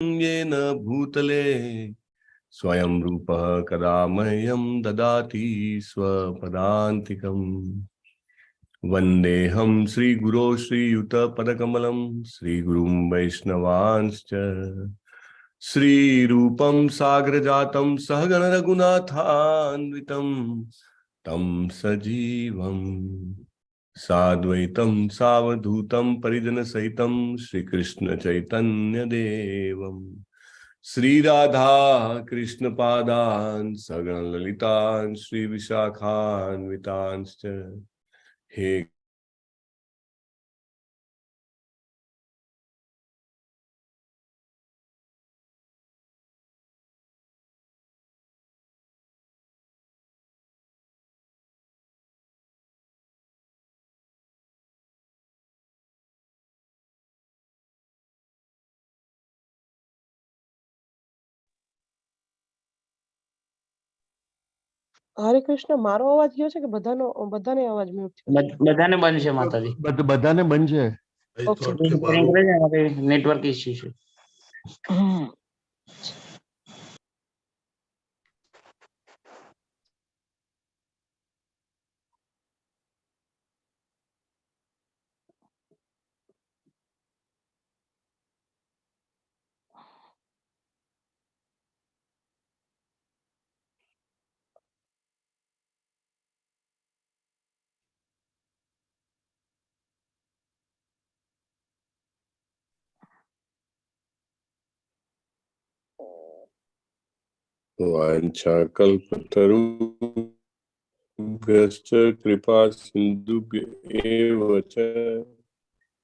येन भूतले स्वयं रूपः कदा मह्यं ददाति स्वपदान्तिकम्। वन्देऽहं श्रीगुरो श्रीयुतपदकमलं श्रीगुरुं वैष्णवांश्च श्रीरूपं साग्रजातं सहगण रघुनाथान्वितं तं सजीवं साद्वैतं सावधूतं परिजनसहितं श्रीकृष्ण चैतन्यदेवं श्रीराधा कृष्णपादान् सगण ललितान् श्रीविशाखान्वितांश्च हे हरे कृष्ण मारो अवाज गयो छे के बधानो बधाने अवाज म्यूट थयो बधाने बंद छे माताजी बधाने बंद छे ओके नेटवर्क इश्यू छे वाञ्छाकल्पतरुभ्यश्च कृपा सिन्धुभ्य एव च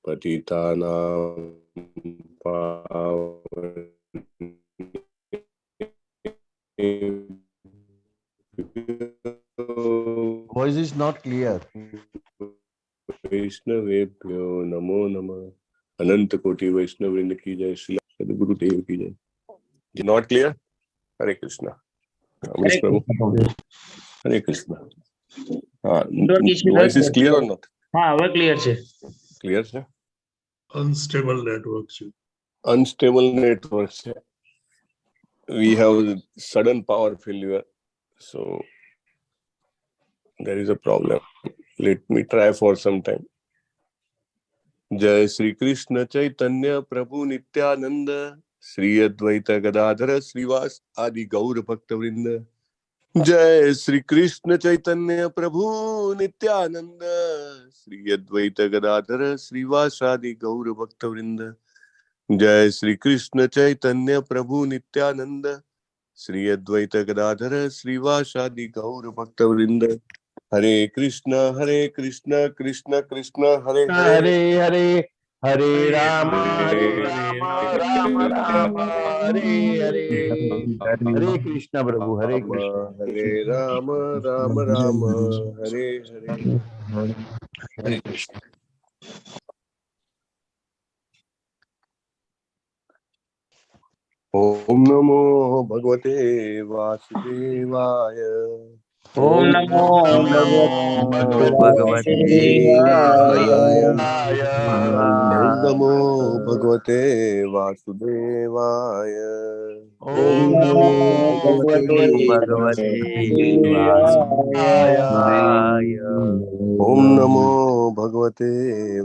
पतितानां वॉइस इज नॉट क्लियर वैष्णवेभ्यो नमो नमः। अनंत कोटि वैष्णव वृंद की जय। श्री सद्गुरुदेव की जय। Not clear. Hare Krishna. Amrish Prabhu Hare Krishna. Voice is clear और नॉट? हाँ હવે ક્લિયર છે क्लियर છે। Unstable network છે। Unstable network છે। We have sudden power failure, so there is a problem. Let me try for some time. जय श्री कृष्ण चैतन्य प्रभु नित्यानंद श्री अद्वैत गदाधर श्रीवास आदि गौर भक्त वृंद। जय श्री कृष्ण चैतन्य प्रभु नित्यानंद श्री अद्वैत गदाधर श्रीवास आदि गौर भक्त वृंद। जय श्री कृष्ण चैतन्य प्रभु नित्यानंद श्री अद्वैत गदाधर श्रीवास आदि गौर भक्त वृंद। हरे कृष्ण कृष्ण कृष्ण हरे हरे हरे हरे राम राम राम हरे हरे हरे कृष्ण प्रभु हरे कृष्ण हरे राम राम राम हरे हरे हरे कृष्ण। ओम नमो भगवते वासुदेवाय। ओम नमो भगवते वासुदेवाय। ओम नमो भगवते वासुदेवाय। ओम नमो भगवते वासुदेवाय। ओम नमो भगवते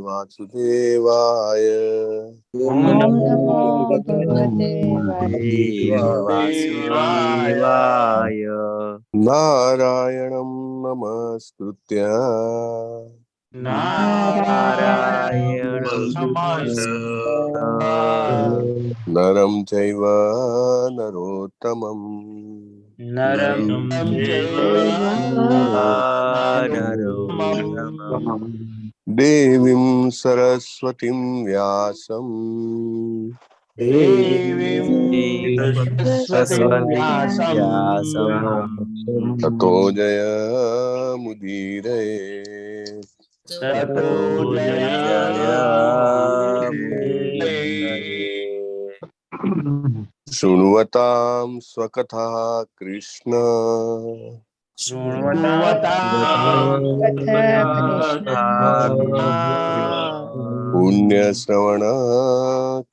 वासुदेवाय। ओम नमो भगवते वासुदेवाय। नारायणं नमस्कृत्य नारायण नरं चैव नरोत्तमम् नरं देवीं सरस्वतीं व्यासं ततो जयमुदीरये। शृण्वतां स्वकथाः कृष्ण પુણ્યશ્રવણ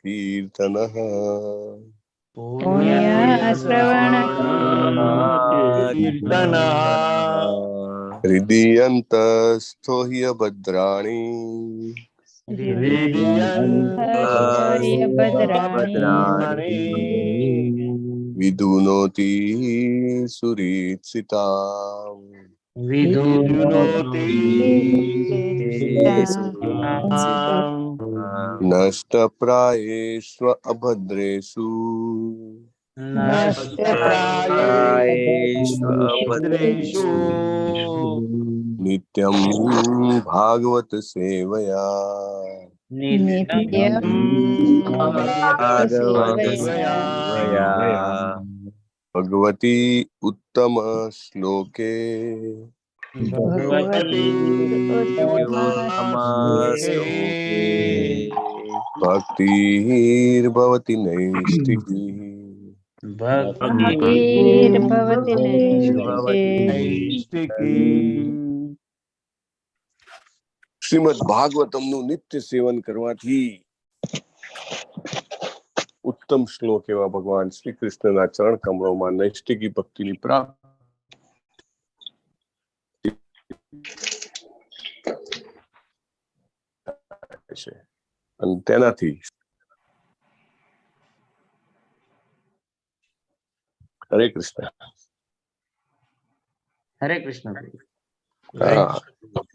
કીર્તનઃ કીર્તનઃ હૃદયંતસ્થો હિ ભદ્રાણિ ભદ્રાણિ વિદુનોતિ સુરીત્સિતા વિદુનોતિ નષ્ટપ્રાયેષ્વ અભદ્રેષુ નષ્ટપ્રાયેષુ ભદ્રેષુ નિત્યમ ભાગવત સેવયા ભાગવત સેવયા ભગવતી ઉત્તમ શ્લોકે શ્લોકે ભક્તિર્ભવતી નૈષ્ટિકી શ્રીમદ ભાગવતમનું નિત્ય સેવન કરવાથી ઉત્તમ શ્લોક એવા ભગવાન શ્રી કૃષ્ણના ચરણ કમળોમાં નૈષ્ટિકી ભક્તિની પ્રાપ્તિ છે અને તેનાથી હરે કૃષ્ણ હરે કૃષ્ણ.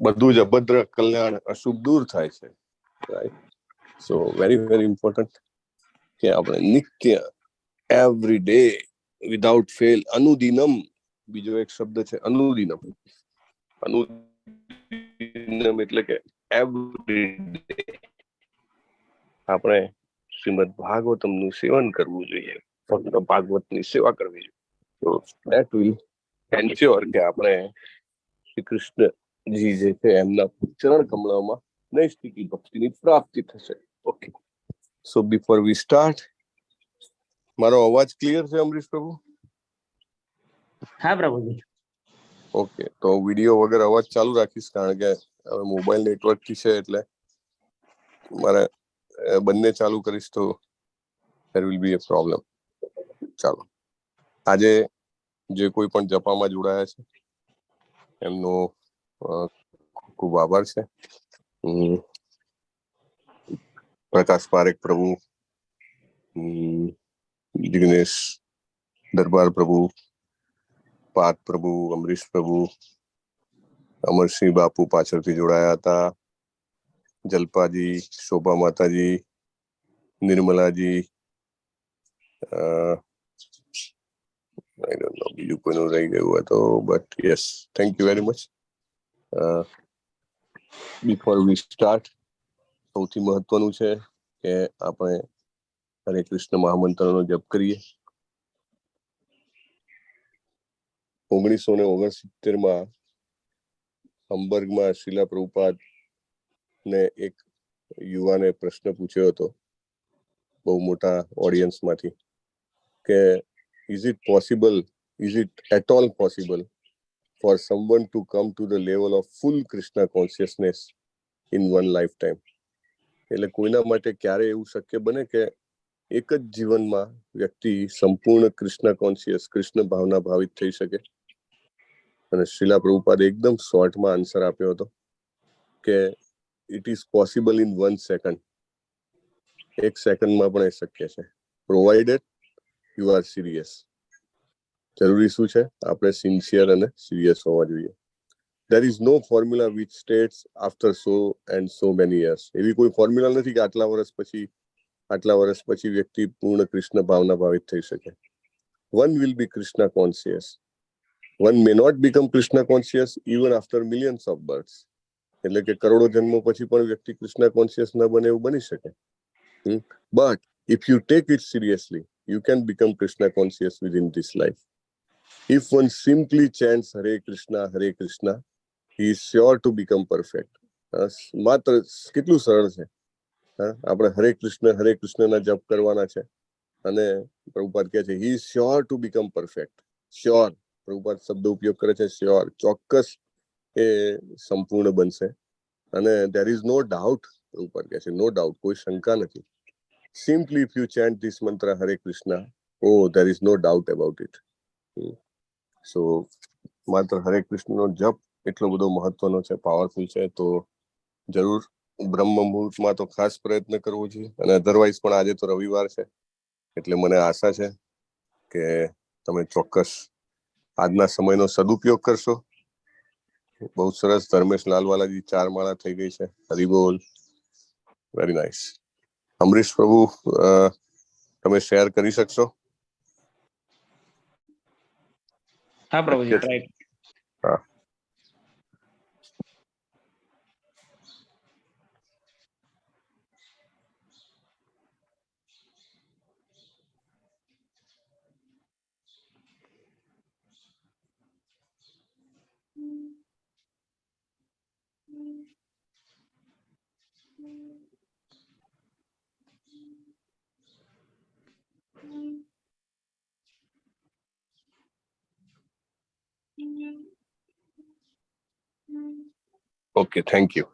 બધું જ અભદ્ર કલ્યાણ અશુભ દૂર થાય છે. રાઈટ. સો વેરી વેરી ઇમ્પોર્ટન્ટ કે આપણે નિત્ય એવરી ડે વિધાઉટ ફેલ અનુદિનમ, બીજો એક શબ્દ છે અનુદિનમ. અનુદિનમ એટલે કે એવરી ડે આપણે શ્રીમદ ભાગવતમનું સેવન કરવું જોઈએ, ફક્ત ભાગવતની સેવા કરવી જોઈએ. તો that will ensure કે આપણે શ્રી કૃષ્ણજી જે છે એમના ચરણ કમળોમાં નૈષ્ટિકી ભક્તિની પ્રાપ્તિ થશે. Okay, so before we start, મારો અવાજ ક્લિયર છે અમરીશ પ્રભુ? હા પ્રભુજી. ઓકે, તો વિડીયો વગર અવાજ ચાલુ રાખીશ, કારણ કે હવે મોબાઈલ નેટવર્ક થી છે એટલે મારે બંને ચાલુ કરીશ તો there will be a problem. ચાલો, આજે જે કોઈ પણ જપામાં જોડાયા છે એમનો ખૂબ આભાર છે. પ્રકાશ પારેખ પ્રભુ, જિગ્નેશ દરબાર પ્રભુ, પાર્થ પ્રભુ, અમરીશ પ્રભુ, અમરસિંહ બાપુ પાછળથી જોડાયા હતા, જલપાજી, શોભા માતાજી, નિર્મલાજી, બીજું કોઈનું રહી ગયું હોય તો, but yes, thank you very much. Before we start, સૌથી મહત્વનું છે કે આપણે હરે કૃષ્ણ મહામંત્રનો જપ કરીએ. 1969 હમ્બર્ગમાં શીલા પ્રભુપાદ ને એક યુવાને પ્રશ્ન પૂછ્યો હતો બહુ મોટા ઓડિયન્સમાંથી કે is it at all possible for someone to come to the level of full Krishna consciousness in one lifetime? એટલે કોઈના માટે ક્યારે એવું શક્ય બને કે એક જ જીવનમાં વ્યક્તિ સંપૂર્ણ કૃષ્ણ કોન્શિયસ, કૃષ્ણ ભાવના ભાવિત થઈ શકે? અને શીલા પ્રભુપાદે એકદમ શોર્ટમાં આન્સર આપ્યો હતો કે it is possible in 1 second. 1 સેકન્ડમાં પણ એ શક્ય છે, પ્રોવાઇડેડ યુ આર સિરિયસ. જરૂરી શું છે? આપણે સિન્સિયર અને સિરિયસ હોવા જોઈએ. There is no formula which states after so and so many years. એવી કોઈ ફોર્મ્યુલા નથી કે આટલા વર્ષ પછી વ્યક્તિ પૂર્ણ કૃષ્ણ ભાવના ભાવિત થઈ શકે. One will be Krishna conscious. One may not become Krishna conscious even after millions of births. એટલે કે કરોડો જન્મો પછી પણ વ્યક્તિ કૃષ્ણ કોન્શિયસ ન બને એવું બની શકે. But if you take it seriously, you can become Krishna conscious within this life. If one simply chants Hare Krishna, he is sure to become perfect. માત્ર કેટલું સરળ છે. આપણે હરે કૃષ્ણના જપ કરવાના છે અને પ્રભુપાદ કહે છે he is sure to become perfect. Sure, Prabhupada શબ્દ ઉપયોગ કરે છે શ્યોર, ચોક્કસ એ સંપૂર્ણ બનશે. અને there is no doubt Prabhupada કહે છે નો ડાઉટ, કોઈ શંકા નથી. સિમ્પલી ઇફ યુ ચેન્ટ ધીસ મંત્ર હરે Krishna, there is no doubt about it. સો માત્ર હરે કૃષ્ણનો જપ એટલો બધો મહત્વનો છે, પાવરફુલ છે. તો જરૂર બ્રહ્મ મુહૂર્તમાં તો ખાસ પ્રયત્ન કરવો જોઈએ. અને અધરવાઇઝ પણ આજે તો રવિવાર છે, એટલે મને આશા છે કે તમે ચોક્કસ આજના સમયનો સદુપયોગ કરશો. બહુ સરસ. ધર્મેશ લાલવાલાજી 4 માળા થઈ ગઈ છે. Haribol, very nice. અમરીશ પ્રભુ, તમે શેર કરી શકશો? હા પ્રભુજી, ટ્રાય. હા. Okay, thank you.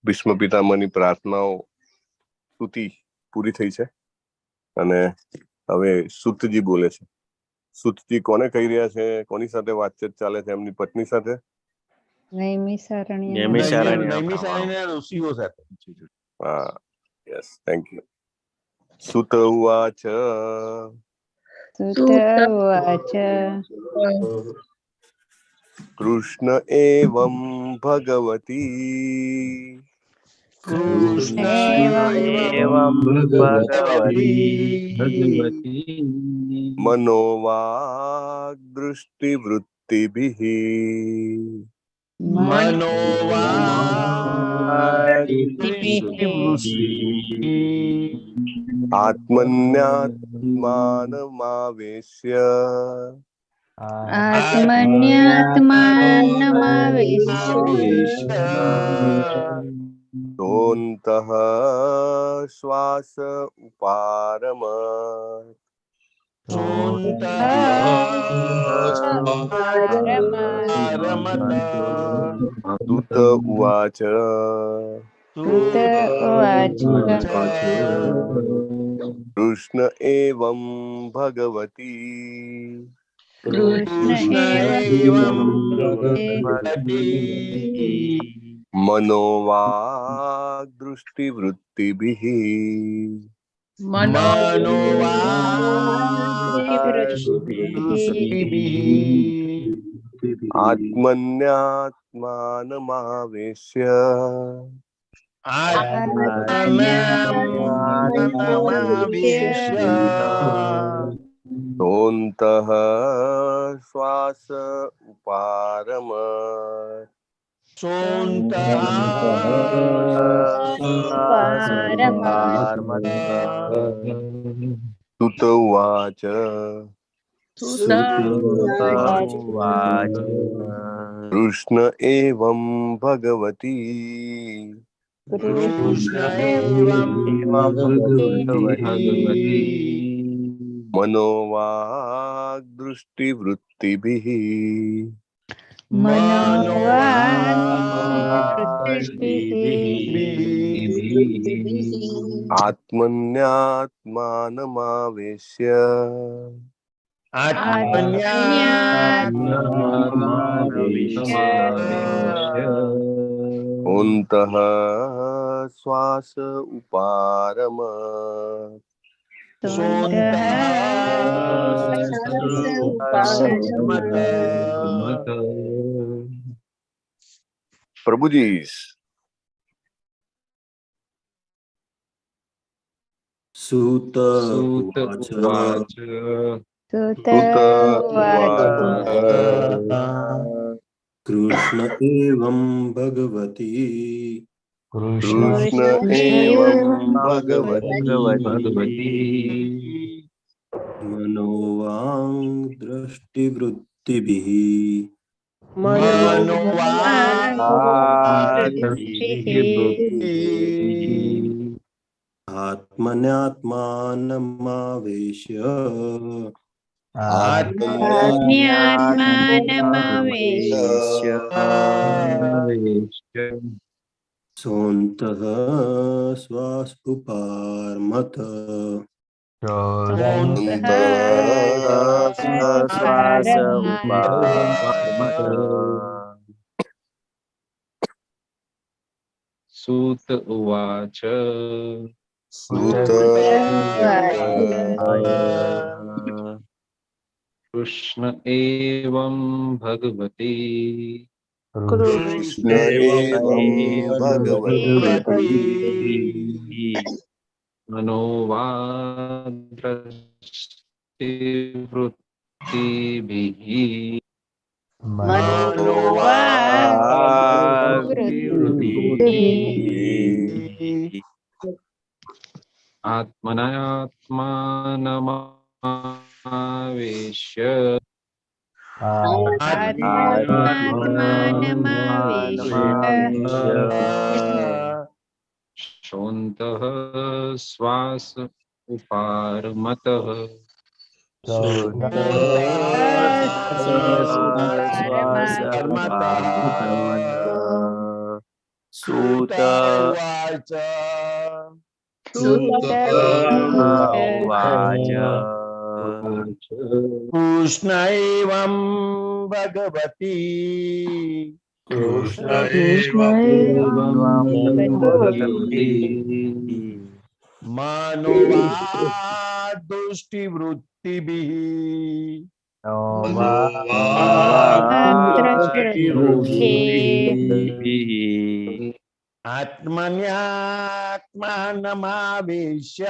ભીષ્મ પિતામહની પ્રાર્થનાઓ સ્તુતિ પૂરી થઈ છે અને હવે સુતજી બોલે છે. સુતજી કોને કહી રહ્યા છે? કોની સાથે વાતચીત ચાલે છે? એમની પત્ની સાથે? ઋષિઓ સાથે. હા, યસ, થેન્ક યુ. સુત ઉવાચ કૃષ્ણ એવં ભગવતી કૃષ્ણ એવં ભગવતી મનોવાગ દૃષ્ટિવૃત્તિભિઃ આત્મન્યાત્માનમાવેશ્ય તોऽन्तઃ શ્વાસ ઉપારમત. સુત ઉવાચ કૃષ્ણ એવં ભગવતી મનોવાગ દૃષ્ટિવૃત્તિભિઃ આત્મન્યાત્માનમાવેશ્ય તોऽन्तઃ શ્વાસ ઉપારમત. સુત ઉવાચ કૃષ્ણ એવં ભગવતી મનોવાગ દૃષ્ટિવૃત્તિભિઃ આત્મન્યાત્માનમાવેશ્ય તોऽन्तઃ શ્વાસ ઉપારમત. પ્રભુજી, સુત ઉવાચ કૃષ્ણ એવં ભગવતી કૃષ્ણ એવં ભગવતી મનોવાંગ દ્રષ્ટિવૃત્તિભિઃ આત્મન્યાત્માનમાવેશ્ય आत्मन्यात्मानमावेश्य सोऽन्तः श्वास उपार्मत श्वास उपार्मत। सूत उवाच सूत कृष्ण एवं भगवती कृष्ण एवं भगवती मनोवादृष्टिवृत्तिभिः आत्मनात्मानमावेश्य आत्मानमावेश्य शोन्तः श्वास उपारमतः श्वास उपार्मत। सूत Sutta उवाच कृष्ण एवं भगवती Krishna एवं भगवती मानवादृष्टिवृत्तिभिः मनोवादृष्टिवृत्तिभिः आत्मन्यात्मानमावेश्य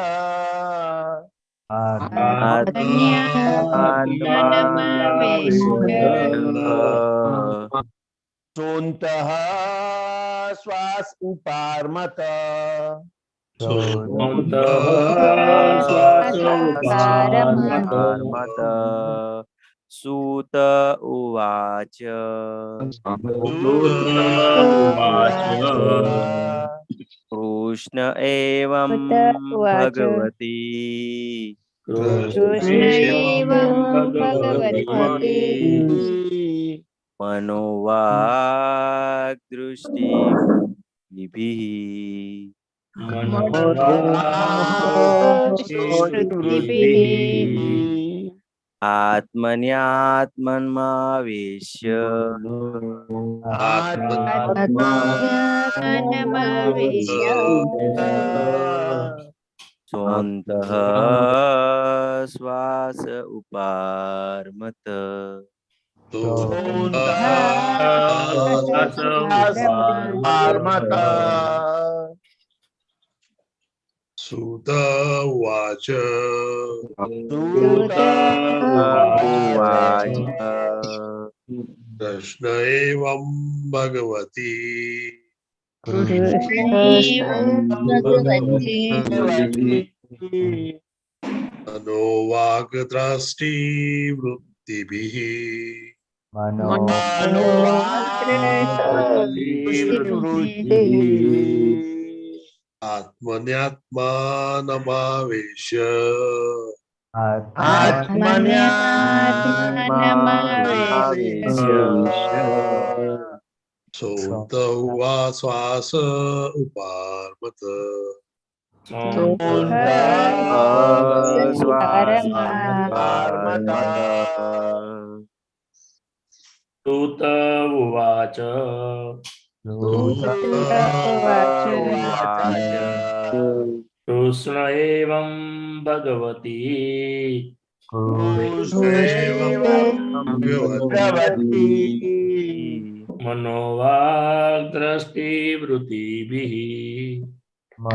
आत्मानमावेश्य सोऽन्तः श्वास उपार्मत Sontah Swasoparmata उपार्मत। सूत उवाच Sutta Uvacha कृष्ण एवं Bhagwati Krishna evam bhagavati मनोवाक्दृष्टिवृत्तिभिः मनोवादृष्टिवृत्तिभिः आत्मन्यात्मन्मावेश्य Atmanamaveśya सोऽन्तः श्वास उपार्मत Sontah उपार्मत Swasoparmata Sutta Uvacha सूत उवाच Krishna evam bhagavati Anovagdrasti vruttibhihi मनोवादृष्टिवृत्तिभिः Atmanyatmanamavesha आत्मन्यात्मानमावेश्य Sonta Vasvasa Uparmata श्वास उपार्मत सूत उवाच उवाच कृष्ण एवं भगवती भगवती मनोवाक्दृष्टिवृत्तिभिः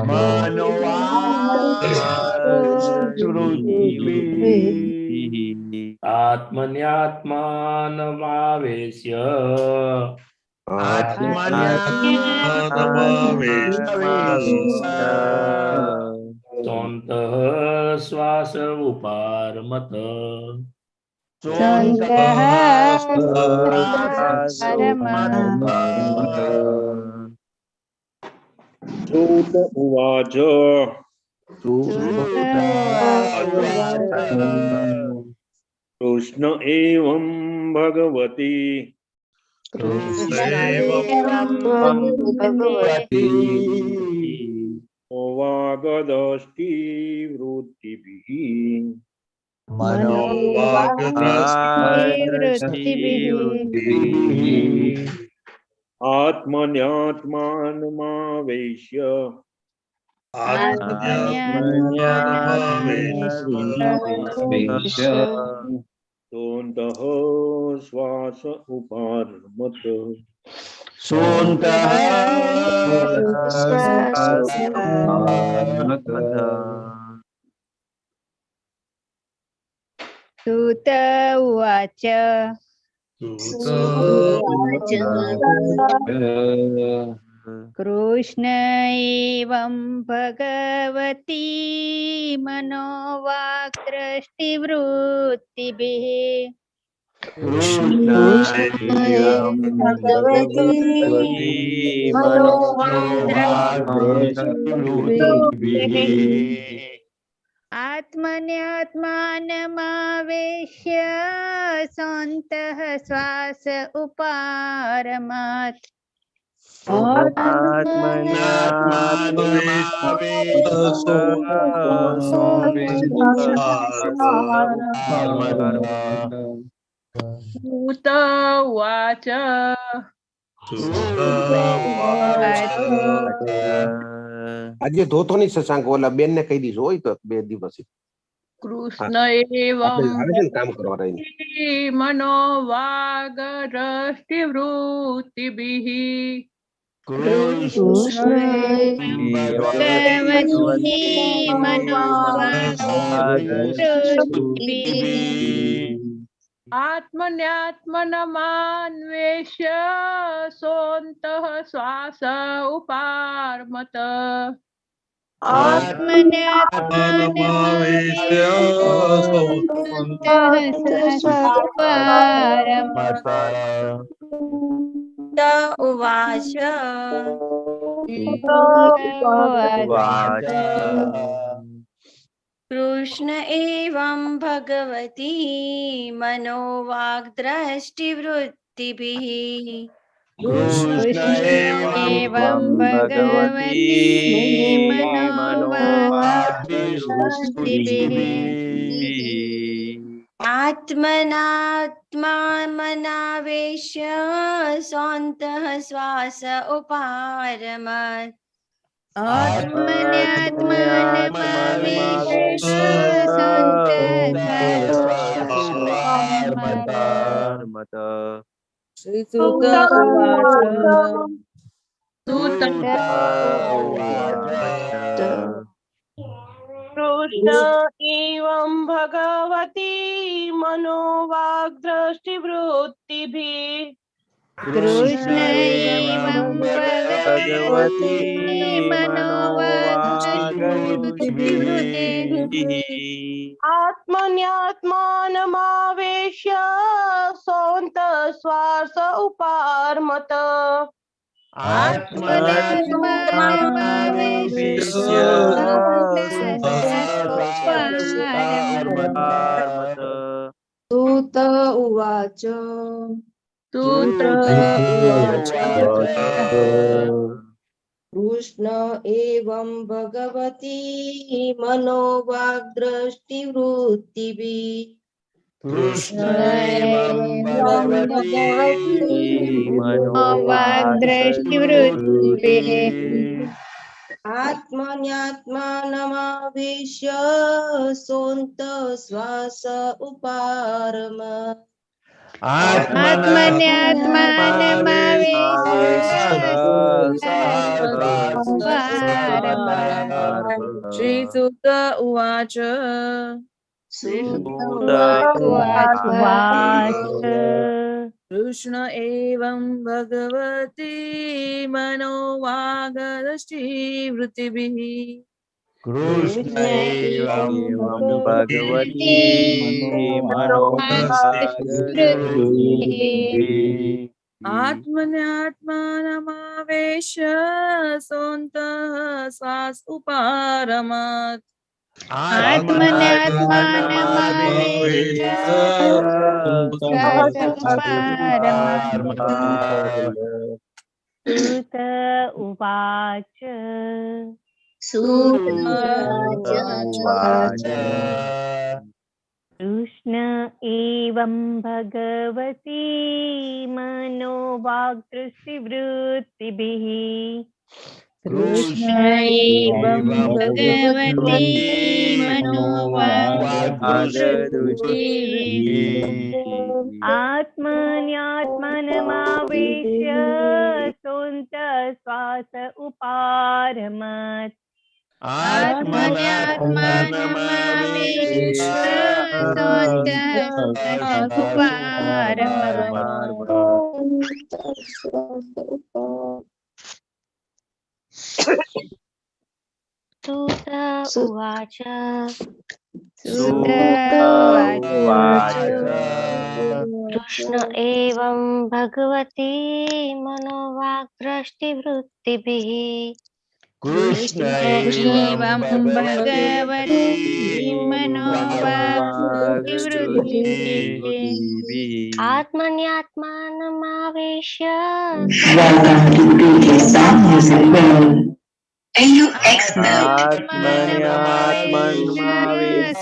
मनोवादृष्टिवृत्तिभिः आत्मन्यात्मानमावेश्य आत्मन्यात्मानमावेश्य सोऽन्तः श्वास उपारमत सोऽन्तः श्वास उपार्मत सूत उवाच सूत उवाच कृष्ण एवं भगवती वागदष्टि वृत्तिभिः आत्मन्यात्मानमावेश्य सोऽन्तः श्वास उपारमत सूत उवाच कृष्ण एवं भगवती मनोवाक्दृष्टिवृत्तिभिः आत्मन्यात्मानमावेश्य सोऽन्तः श्वास उपारमत् सूत उवाच આજે ધોતો નહીં શશાંક, ઓલા બેન ને કહી દીધું હોય તો 2 દિવસ कृष्ण एवं આવે છે ને કામ કરવા રહીને. मनोवागदृष्टिवृत्तिभिः भगवती मनोवाक्दृष्टिभिः आत्मन्यात्मनमान्वेष्य सोऽन्तः श्वास उपारमत आत्मन्यात्मानमावेश्य उवाच कृष्ण एवं भगवती मनोवाक्दृष्टिवृत्तिभिः एवं भगवती मनोवाक्दृष्टिभिः आत्मनात्मानमावेश्य सोऽन्तः श्वास उपारमत् आत्मन्यात्मानमावेश्य सोऽन्तः श्वास उपारमत् श्रीसुत कृष्ण एवं भगवती मनोवाक्दृष्टिवृत्तिभिः कृष्ण एवं भगवती मनोवाक्दृष्टिवृत्तिभिः आत्मन्यात्मानमावेश्य सोऽन्तः श्वास उपारमत आत्मन्यात्मानमावेश्य सूत उवाच कृष्ण एवं भगवती मनोवाक्दृष्टिवृत्तिभिः आत्मन्यात्मानमावेश्य सोऽन्तः श्वास उपारमत् श्रीसुत उवाच कृष्ण एवं भगवती मनोवाक्दृष्टिवृत्तिभिः कृष्ण एवं भगवती मनोवाक्दृष्टिवृत्तिभिः आत्मन्यात्मानमावेश्य सोऽन्तः श्वास उपारमत् आत्मन्यात्मानमावेश्य सूत उवाच सूत उवाच कृष्ण एवं भगवती मनोवाक्दृष्टिवृत्तिभिः कृष्ण एवं भगवती मनोवाक्दृष्टिवृत्तिभिः आत्मन्यात्मनमावेश्य सोऽन्तः श्वास उपारमत् आत्मन्यात्मानमावेश्य सोऽन्तः उपारमत् सूत उवाच सूत उवाच कृष्ण एवं भगवती मनोवाक्दृष्टिवृत्तिभिः कृष्ण एवं भगवती मनोवाक्दृष्टिवृत्तिभिः आत्मन्यात्मानमावेश्य आत्मन्यात्मन्मावेश्य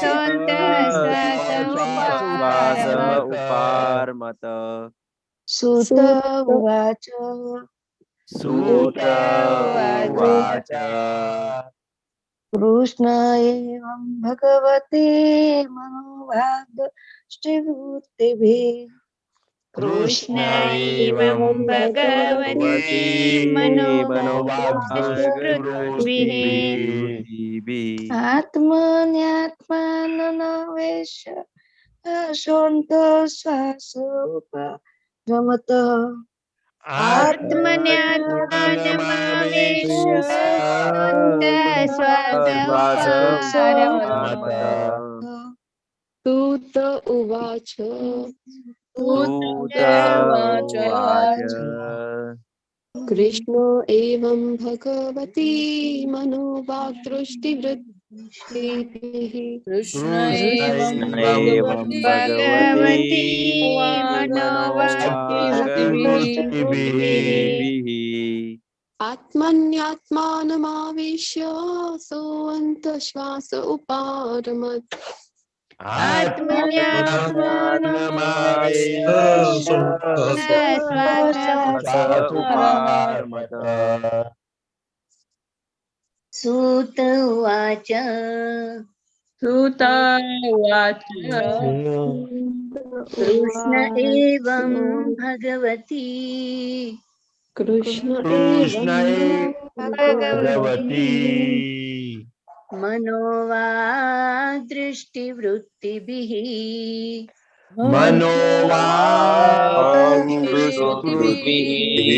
सोऽन्तः श्वास उपारमत सूत उवाच सूत उवाच कृष्ण एवं भगवती मनोवाक्दृष्टिवृत्तिभिः कृष्ण एवं भगवती मनोवाक्दृष्टिवृत्तिभिः आत्मन्यात्मानमावेश्य सोऽन्तः श्वास उपारमत आत्मन्यात्मानमावेश्य सोऽन्तः श्वास श्वास उपारमत सूत उवाच सूत उवाच कृष्ण एवं भगवती मनोवाक्दृष्टिवृत्तिभिः कृष्ण एवं कृष्ण एवं भगवती भगवती मनोवाक्दृष्टिवृत्तिभिः आत्मन्यात्मानमावेश्य सोऽन्तः श्वास उपारमत् आत्मन्यात्मानमावेश्य श्वास उपारमत सूत उवाच सूत उवाच कृष्ण एवं भगवती भगवती मनोवाक्दृष्टिवृत्तिभिः मनोवाक्दृष्टिवृत्तिभिः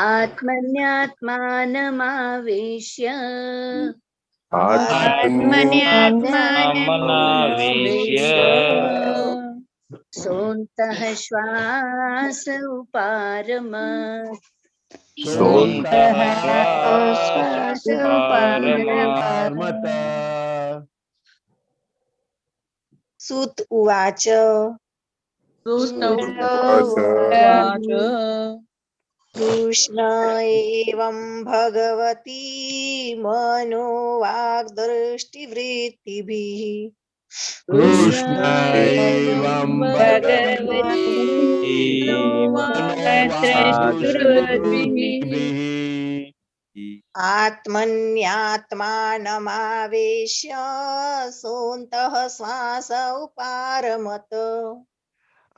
आत्मन्यात्मानमावेश्य आत्मनावेश्य सोऽन्तः श्वास उपारमत् सोऽन्तः श्वास उपारमत् सूत उवाच सूत उवाच कृष्ण एवं भगवती मनोवाक्दृष्टिवृत्तिभिः कृष्ण एवं भगवती मनोवाक्दृष्टिवृत्तिभिः आत्मन्यात्मानमावेश्य सोऽन्तः श्वास उपारमत्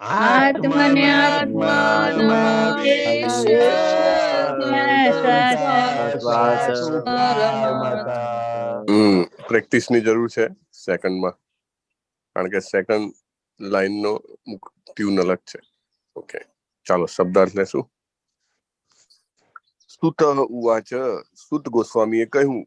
आत्मन्यात्मानमावेश्य શ્વાસ ઉપારમત પ્રેક્ટિસ ની જરૂર છે સેકન્ડમાં, કારણ કે સેકન્ડ લાઈન નો ટ્યુન અલગ છે. ઓકે, ચાલો શબ્દાર્થ લેશું. સુત ઉવાચ, સુત ગોસ્વામીએ કહ્યું.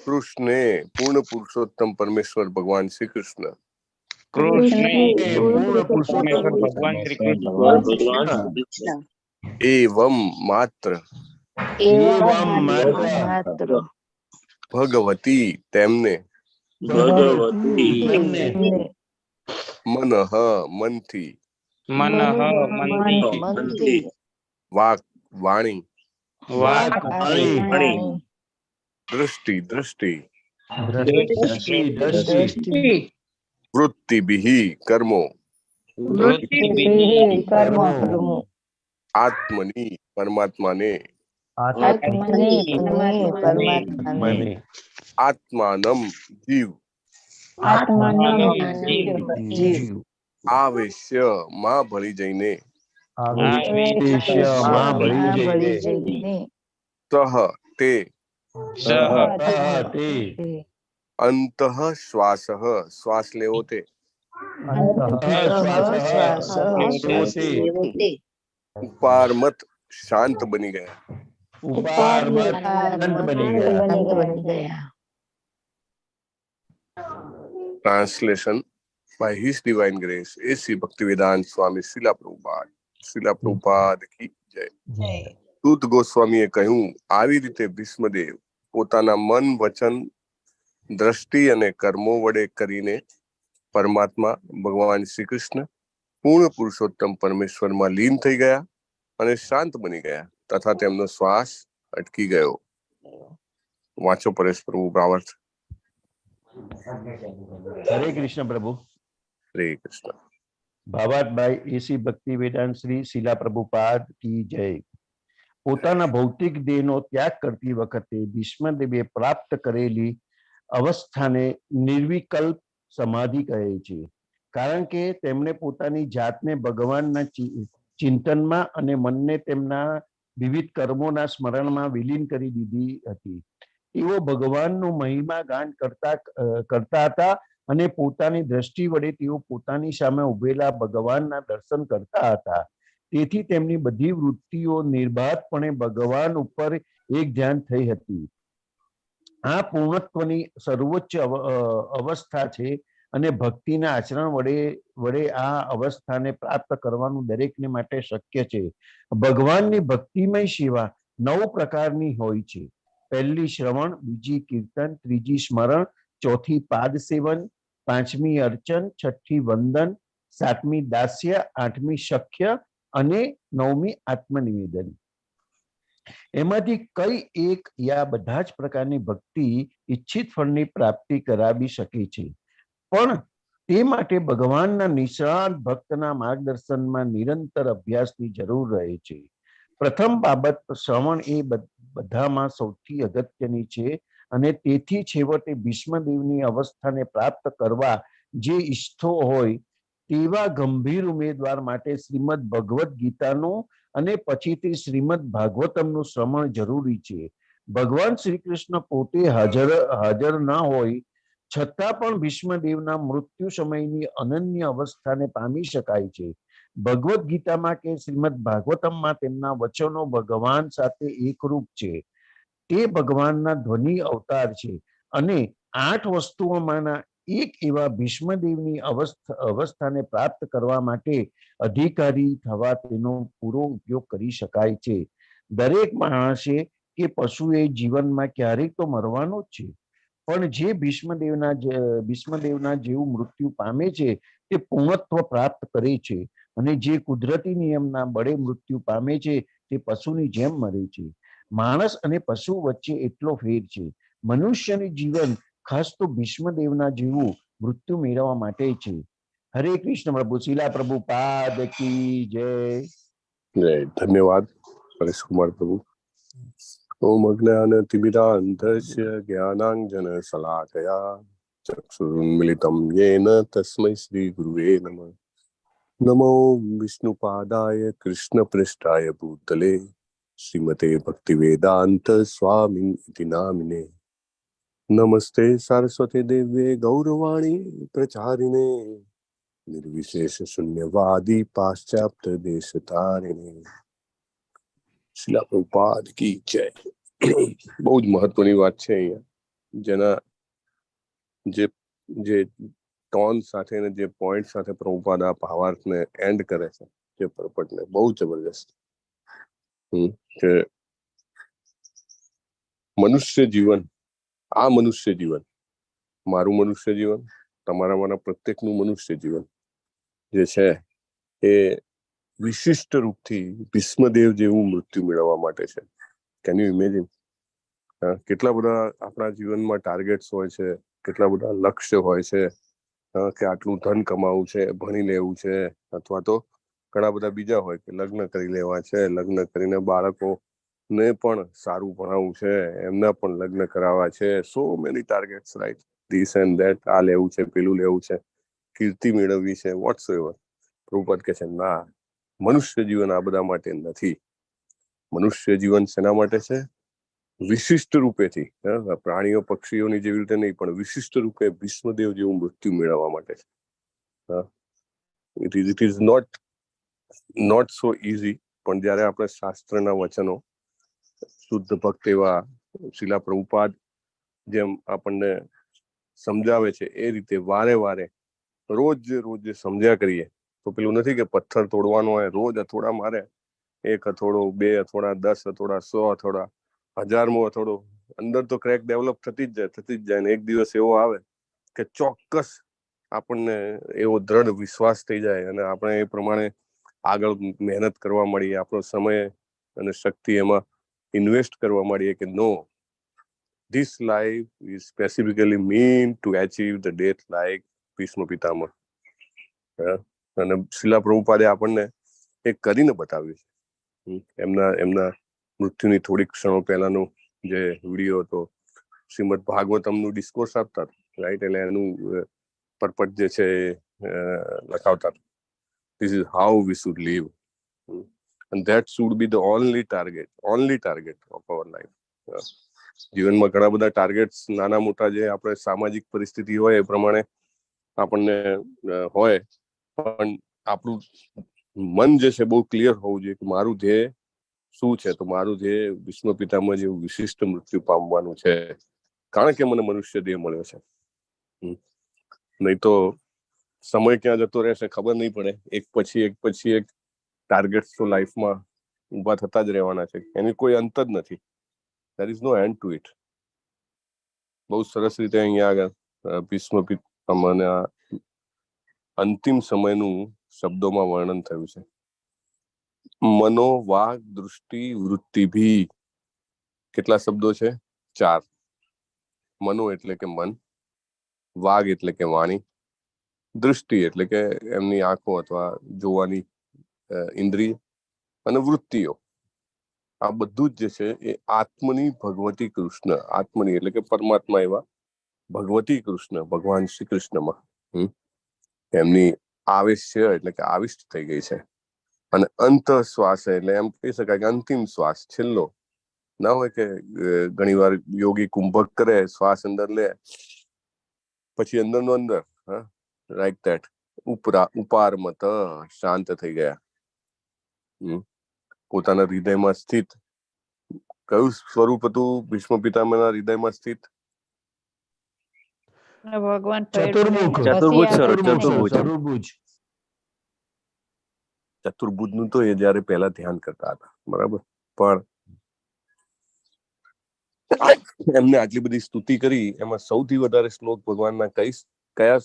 કૃષ્ણે પૂર્ણ પુરુષોત્તમ પરમેશ્વર ભગવાન શ્રી કૃષ્ણ એવમ માત્ર એવમ માત્ર ભગવતી તેમને ભગવતી તેમને મનઃ મનથી મનઃ મનથી વાક વાણી વાક વાણી દૃષ્ટિ દૃષ્ટિ દ્રષ્ટિ વૃત્તિભિઃ કર્મો વૃત્તિભિઃ કર્મો આત્મની પરમાત્માને મને આત્માનમ જીવ જીવ આવેશ્ય માં ભળી જઈને આવેશમાં ભળી જઈને સહ તે તે અંતઃ શ્વાસ શ્વાસ લેવો તે ઉપારમત શાંત બની ગયા translation by His Divine Grace AC Bhaktivedanta Swami Srila Prabhupada કી જય. સૂત ગોસ્વામીએ કહ્યું, આવી રીતે ભીષ્મદેવ પોતાના મન વચન દ્રષ્ટિ અને કર્મો વડે કરીને પરમાત્મા ભગવાન શ્રી કૃષ્ણ પૂર્ણ પુરુષોત્તમ પરમેશ્વરમાં લીન થઈ ગયા અને શાંત બની ગયા તથા તેમનો શ્વાસ અટકી ગયો. વાંચો પરેશ પ્રભુ ભાવાર્થ. હરે કૃષ્ણ પ્રભુ. હરે કૃષ્ણ. ભાવાર્થ બાય એસી ભક્તિ વેદાંત શ્રી શીલા પ્રભુપાદ કી જય. પોતાના ભૌતિક દેહનો ત્યાગ કરતી વખતે ભીષ્મદેવે પ્રાપ્ત કરેલી અવસ્થાને નિર્વિકલ્પ સમાધિ કહે છે, કારણ કે તેમણે પોતાની જાતને ભગવાનના ચિંતનમાં અને મનને તેમના વિવિધ કર્મોના સ્મરણમાં વિલીન કરી દીધી હતી. તેઓ ભગવાનનું મહિમા ગાન કરતા હતા અને પોતાની દ્રષ્ટિ વડે તેઓ પોતાની સામે ઉભેલા ભગવાનના દર્શન કરતા હતા. તેથી તેમની બધી વૃત્તિઓ નિર્બાધપણે ભગવાન ઉપર એક ધ્યાન થઈ હતી. આ પૂર્ણત્વની સર્વોચ્ચ અવસ્થા છે અને ભક્તિના આચરણ વડે આ અવસ્થાને પ્રાપ્ત કરવાનું દરેકને માટે શક્ય છે. ભગવાનની ભક્તિમય સેવા 9 પ્રકારની હોય છે. પહેલી શ્રવણ, બીજી કીર્તન, ત્રીજી સ્મરણ, ચોથી પાદ સેવન, પાંચમી અર્ચન, છઠ્ઠી વંદન, સાતમી દાસ્ય, આઠમી શક્ય અને 9મી આત્મનિવેદન. એમાંથી કઈ એક યા બધા જ પ્રકારની ભક્તિ ઈચ્છિત ફળની પ્રાપ્તિ કરાવી શકે છે, પણ તે માટે ભગવાનના નિષ્ણાત ભક્તના માર્ગદર્શનમાં નિરંતર અભ્યાસની જરૂર રહે છે. પ્રથમ બાબત શ્રવણ એ બધામાં સૌથી અગત્યની છે અને તેથી છેવટે ભીષ્મદેવની અવસ્થાને પ્રાપ્ત કરવા જે ઈચ્છતો હોય તેવા ગંભીર ઉમેદવાર માટે શ્રીમદ ભગવદ્ ગીતાનું અને પછીથી શ્રીમદ ભાગવતમનું શ્રવણ જરૂરી છે. ભગવાન શ્રી કૃષ્ણ પોતે હાજર ના હોય છતાં પણ ભીષ્મદેવના મૃત્યુ સમયની અનન્ય અવસ્થાને પામી શકાય છે. ભગવદ્ ગીતામાં કે શ્રીમદ ભાગવતમમાં તેમના વચનો ભગવાન સાથે એકરૂપ છે. તે ભગવાનના ધ્વનિ અવતાર છે અને 8 વસ્તુઓમાંના એક એવા ભીષ્મદેવની અવસ્થાને પ્રાપ્ત કરવા માટે અધિકારી થવા તેનો પૂરો ઉપયોગ કરી શકાય છે. દરેક માણસે કે પશુએ જીવનમાં ક્યારેક તો મરવાનું જ છે, પણ જે ભીષ્મદેવના જેવું મૃત્યુ પામે છે તે પૂર્ણત્વ પ્રાપ્ત કરે છે અને જે કુદરતી નિયમના બળે મૃત્યુ પામે છે તે પશુની જેમ મરે છે. માણસ અને પશુ વચ્ચે એટલો ફેર છે. મનુષ્યનું જીવન ખાસ તો ભીષ્મદેવના જેવું મૃત્યુ મેળવવા માટે છે. હરે કૃષ્ણ પ્રભુ. શીલા પ્રભુપાદ કી જય. જય. ધન્યવાદ પરેશ કુમાર પ્રભુ. ઓમ અજ્ઞાનતિમિરાન્ધસ્ય જ્ઞાનાંજન શલાકયા ચક્ષુરુન્મિલિતમ યેન તસ્મૈ શ્રી ગુરુવે નમઃ. નમો વિષ્ણુપાદાય કૃષ્ણપ્રેષ્ઠાય ભૂતલે શ્રીમતે ભક્તિવેદાંત સ્વામી ઇતિ નામિને. નમસ્તે સારસ્વતી દેવ્યે ગૌરવાણી પ્રચારિણે નિર્વિશેષ શૂન્યવાદી પાશ્ચાત્ય દેશતારિણે. શીલા પ્રભુપાદ કી જય. બહુ જ મહત્વની વાત છે અહીંયા, જેના જે ટોન સાથે ને જે પોઈન્ટ સાથે પ્રભુપાદ આ ભાવાર્થને એન્ડ કરે છે, જે પરપટને બહુ જબરજસ્ત કે મનુષ્ય જીવન, આ મનુષ્ય જીવન, મારું મનુષ્ય જીવન, તમારામાંના પ્રત્યેકનું મનુષ્ય જીવન જે છે એ વિશિષ્ટ રૂપથી ભીષ્મદેવ જેવું મૃત્યુ મેળવવા માટે છે. Can you imagine? કેટલા બધા આપણા જીવનમાં ટાર્ગેટ્સ હોય છે, કેટલા બધા લક્ષ્ય હોય છે, કે આટલું ધન કમાવું છે, ભણી લેવું છે, અથવા તો ઘણા બધા બીજા હોય કે લગ્ન કરી લેવા છે, લગ્ન કરીને બાળકોને પણ સારું ભણાવવું છે, એમના પણ લગ્ન કરાવવા છે. So many targets, right? This and that, આ લેવું છે, પેલું લેવું છે, કીર્તિ મેળવવી છે, વોટ્સએવર. પ્રભુપાદ કહે છે ના, મનુષ્ય જીવન આ બધા માટે નથી. મનુષ્ય જીવન શેના માટે છે? વિશિષ્ટ રૂપેથી, પ્રાણીઓ પક્ષીઓની જેવી રીતે નહીં, પણ વિશિષ્ટ રૂપે ભીષ્મદેવ જેવું મૃત્યુ મેળવવા માટે છે. It is not so easy. પણ જયારે આપણે શાસ્ત્રના વચનો, શુદ્ધ ભક્ત એવા શિલા પ્રભુપાદ જેમ આપણને સમજાવે છે એ રીતે વારે વારે રોજ સમજ્યા કરીએ તો પેલું નથી કે પથ્થર તોડવાનો હોય, રોજ હથોડા મારે, 1 હથોડો, 2 હથોડા, 10 હથોડા, 100 હથોડા, 1000મો હથોડો, અંદર તો ક્રેક ડેવલપ થતી જ જાય. ને એક દિવસ એવો આવે કે ચોક્કસ આપણને એવો દ્રઢ વિશ્વાસ થઈ જાય અને આપણે એ પ્રમાણે આગળ મહેનત કરવા મળીએ, આપણો સમય અને શક્તિ એમાં ઇન્વેસ્ટ કરવા મળીએ કે no, this life is specifically meant to achieve the death like Bhishma Pitamah. અને શિલા પ્રભુપાદે આપણને એ કરીને બતાવ્યું છે. એમના મૃત્યુની થોડીક ક્ષણો પહેલાનો જે વિડીયો હતો, શ્રીમદ ભાગવતમનું ડિસ્કોર્સ આપતા હતા, રાઈટ? એટલે એનું પરપટ જે છે લખાવતા હતા. This is how we should live. And that should be the only target of our life. જીવનમાં ઘણા બધા ટાર્ગેટ્સ નાના મોટા જે આપણે સામાજિક પરિસ્થિતિ હોય એ પ્રમાણે આપણને હોય, પણ આપણું મન જે છે બહુ ક્લિયર હોવું જોઈએ કે મારું ધ્યેય શું છે. તો મારું ધ્યેય ભીષ્મ પિતામહ જેવું વિશિષ્ટ મૃત્યુ પામવાનું છે, કારણ કે મને મનુષ્ય દેહ મળ્યો છે. નહીં તો સમય ક્યાં જતો રહેશે ખબર નહીં પડે. એક પછી એક ટાર્ગેટ્સ તો લાઈફમાં ઊભા થતા જ રહેવાના છે, એની કોઈ અંત જ નથી. there is no end to it. બહુ સરસ રીતે અહીંયા આગળ ભીષ્મ પિતામહના અંતિમ સમયનું શબ્દોમાં વર્ણન થયું છે. મનો, વાગ, દૃષ્ટિ, વૃત્તિ ભી. કેટલા શબ્દો છે? 4. મનો એટલે કે મન, વાગ એટલે કે વાણી, દૃષ્ટિ એટલે કે એમની આંખો અથવા જોવાની ઇન્દ્રિય, અને વૃત્તિઓ. આ બધું જ જે છે એ આત્મની ભગવતી કૃષ્ણ, આત્મની એટલે કે પરમાત્મા એવા ભગવતી કૃષ્ણ, ભગવાન શ્રી કૃષ્ણમાં એમની આવેશ છે, એટલે કે આવિષ્ટ થઈ ગઈ છે. અને અંત શ્વાસ એટલે એમ કહી શકાય કે અંતિમ શ્વાસ, છેલ્લો. ના હોય કે ઘણી વાર યોગી કુંભક કરે, શ્વાસ અંદર લે, પછી અંદરનો અંદર, લાઈક ધેટ, ઉપારમત, શાંત થઈ ગયા. પોતાના હૃદયમાં સ્થિત. કયું સ્વરૂપ હતું ભીષ્મ પિતામહના હૃદયમાં સ્થિત? ભગવાન ચતુર્ભુજ નું તો એ જયારે પહેલા ધ્યાન કરતા હતા, બરાબર. પણ એમને આટલી બધી સ્તુતિ કરી, એમાં સૌથી વધારે શ્લોક ભગવાનના કયા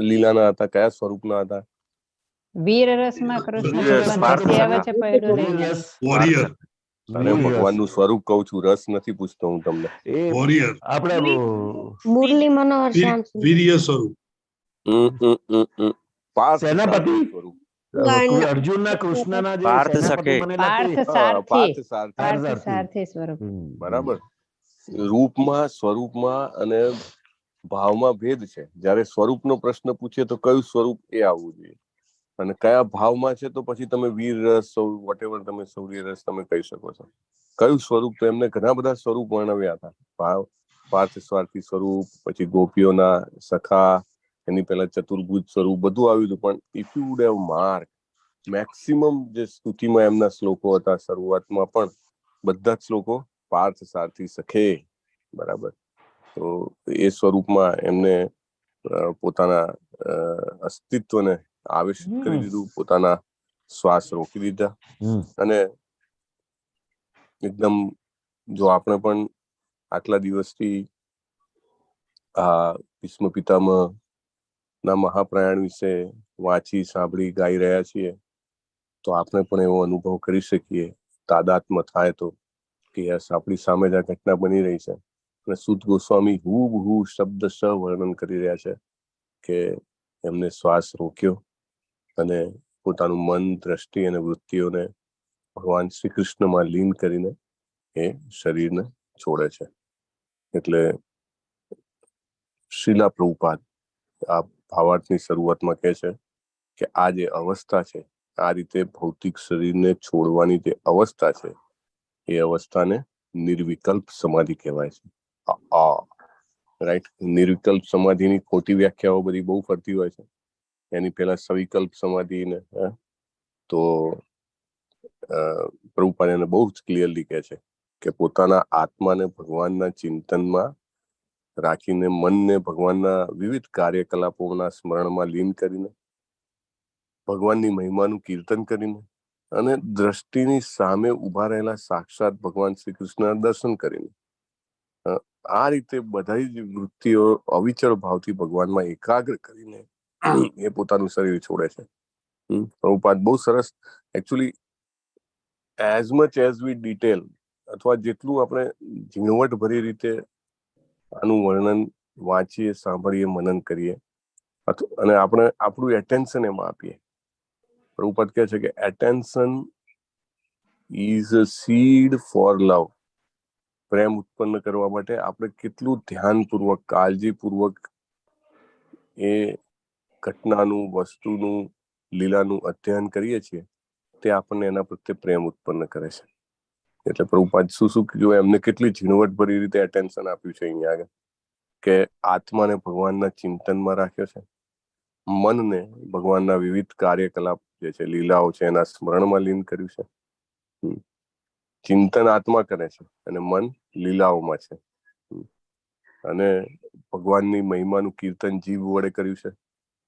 લીલાના હતા, કયા સ્વરૂપના હતા? વીર રસમાં કૃષ્ણ ભગવાન ધસી આવે છે પૈડું લઈને. અને ભગવાનનું સ્વરૂપ કહું છું, રસ નથી પૂછતો હું તમને. આપણે મુરલી મનોહર શ્યામ વીર્ય સ્વરૂપ, સેનાપતિ સ્વરૂપ, અર્જુનના કૃષ્ણના જે સેનાપતિ બનેલા, પાર્થ સારથી સ્વરૂપ. બરાબર. રૂપમાં, સ્વરૂપમાં અને ભાવમાં ભેદ છે. જયારે સ્વરૂપનો પ્રશ્ન પૂછીએ તો કયું સ્વરૂપ એ આવવું જોઈએ, અને કયા ભાવમાં છે તો પછી તમે વીર રસ, વોટેવર તમે સૌર્ય રસ તમે કહી શકો છો. કયું સ્વરૂપ? તો એમને ઘણા બધા સ્વરૂપ વર્ણવ્યા હતા. ભાવ, પાર્થ સ્વાર્થી સ્વરૂપ, પછી ગોપીઓના સખા, એની પહેલા ચતુર્ભુજ સ્વરૂપ, બધું આવ્યું હતું. પણ if you would have mark, maximum જે સ્તુતિમાં એમના શ્લોકો હતા, શરૂઆતમાં પણ બધા જ શ્લોકો પાર્થ સારથી સખે, બરાબર. તો એ સ્વરૂપમાં એમને પોતાના અસ્તિત્વને આવેશિત કરી દીધું, પોતાના શ્વાસ રોકી દીધા. અને એકદમ જો આપણે પણ આટલા દિવસથી આ ભીષ્મ પિતામહ ના મહાપ્રયાણ વિશે વાંચી સાંભળી ગાઈ રહ્યા છીએ, તો આપણે પણ એવો અનુભવ કરી શકીએ, તાદાત્મ્ય થાય તો, કે યસ આપણી સામે જ આ ઘટના બની રહી છે. અને સૂત ગોસ્વામી હૂબહૂ શબ્દશ વર્ણન કરી રહ્યા છે કે એમને શ્વાસ રોક્યો અને પોતાનું મન, દ્રષ્ટિ અને વૃત્તિઓને ભગવાન શ્રી કૃષ્ણમાં લીન કરીને એ શરીરને છોડે છે. એટલે શ્રીલા પ્રભુપાદ આ ભાવાર્થની શરૂઆતમાં કહે છે કે આ જે અવસ્થા છે, આ રીતે ભૌતિક શરીરને છોડવાની જે અવસ્થા છે, એ અવસ્થાને નિર્વિકલ્પ સમાધિ કહેવાય છે. રાઈટ. નિર્વિકલ્પ સમાધિની ખોટી વ્યાખ્યાઓ બધી બહુ ફરતી હોય છે. એની પહેલા સવિકલ્પ સમાધિ ને, તો પ્રભુપાદ એને બહુ જ ક્લિયરલી કહે છે કે પોતાના આત્માને ભગવાનના ચિંતનમાં રાખીને, મનને ભગવાનના વિવિધ કાર્યકલાપોના સ્મરણમાં લીન કરીને, ભગવાનની મહિમાનું કીર્તન કરીને અને દ્રષ્ટિની સામે ઉભા રહેલા સાક્ષાત ભગવાન શ્રી કૃષ્ણના દર્શન કરીને, આ રીતે બધા જ વૃત્તિઓ અવિચળ ભાવથી ભગવાનમાં એકાગ્ર કરીને એ પોતાનું શરીર છોડે છે. પ્રભુપાદ બહુ સરસ, એકચ્યુઅલી એઝ મચ એઝ વી ડિટેલ, અથવા જેટલું આપણે ઝીણવટ ભરી રીતે આનું વર્ણન વાંચીએ, સાંભળીએ, મનન કરીએ અને આપણે આપણું એટેન્શન એમાં આપીએ. પ્રભુપાદ કહે છે કે attention is a seed for love. પ્રેમ ઉત્પન્ન કરવા માટે આપણે કેટલું ધ્યાનપૂર્વક, કાળજીપૂર્વક એ ઘટનાનું, વસ્તુનું, લીલાનું અધ્યયન કરીએ છીએ, તે આપણને એના પ્રત્યે પ્રેમ ઉત્પન્ન કરે છે. એટલે પ્રભુપાદ શું જો એમને કેટલી ઝીણવટ ભરી રીતે એટેન્શન આપ્યું છે અહીંયા આગળ, કે આત્માને ભગવાનના ચિંતનમાં રાખ્યો છે, મનને ભગવાનના વિવિધ કાર્યકલાપ જે છે, લીલાઓ છે, એના સ્મરણમાં લીન કર્યું છે. ચિંતન આત્મા કરે છે અને મન લીલાઓમાં છે. અને ભગવાનની મહિમાનું કીર્તન જીવ વડે કર્યું છે,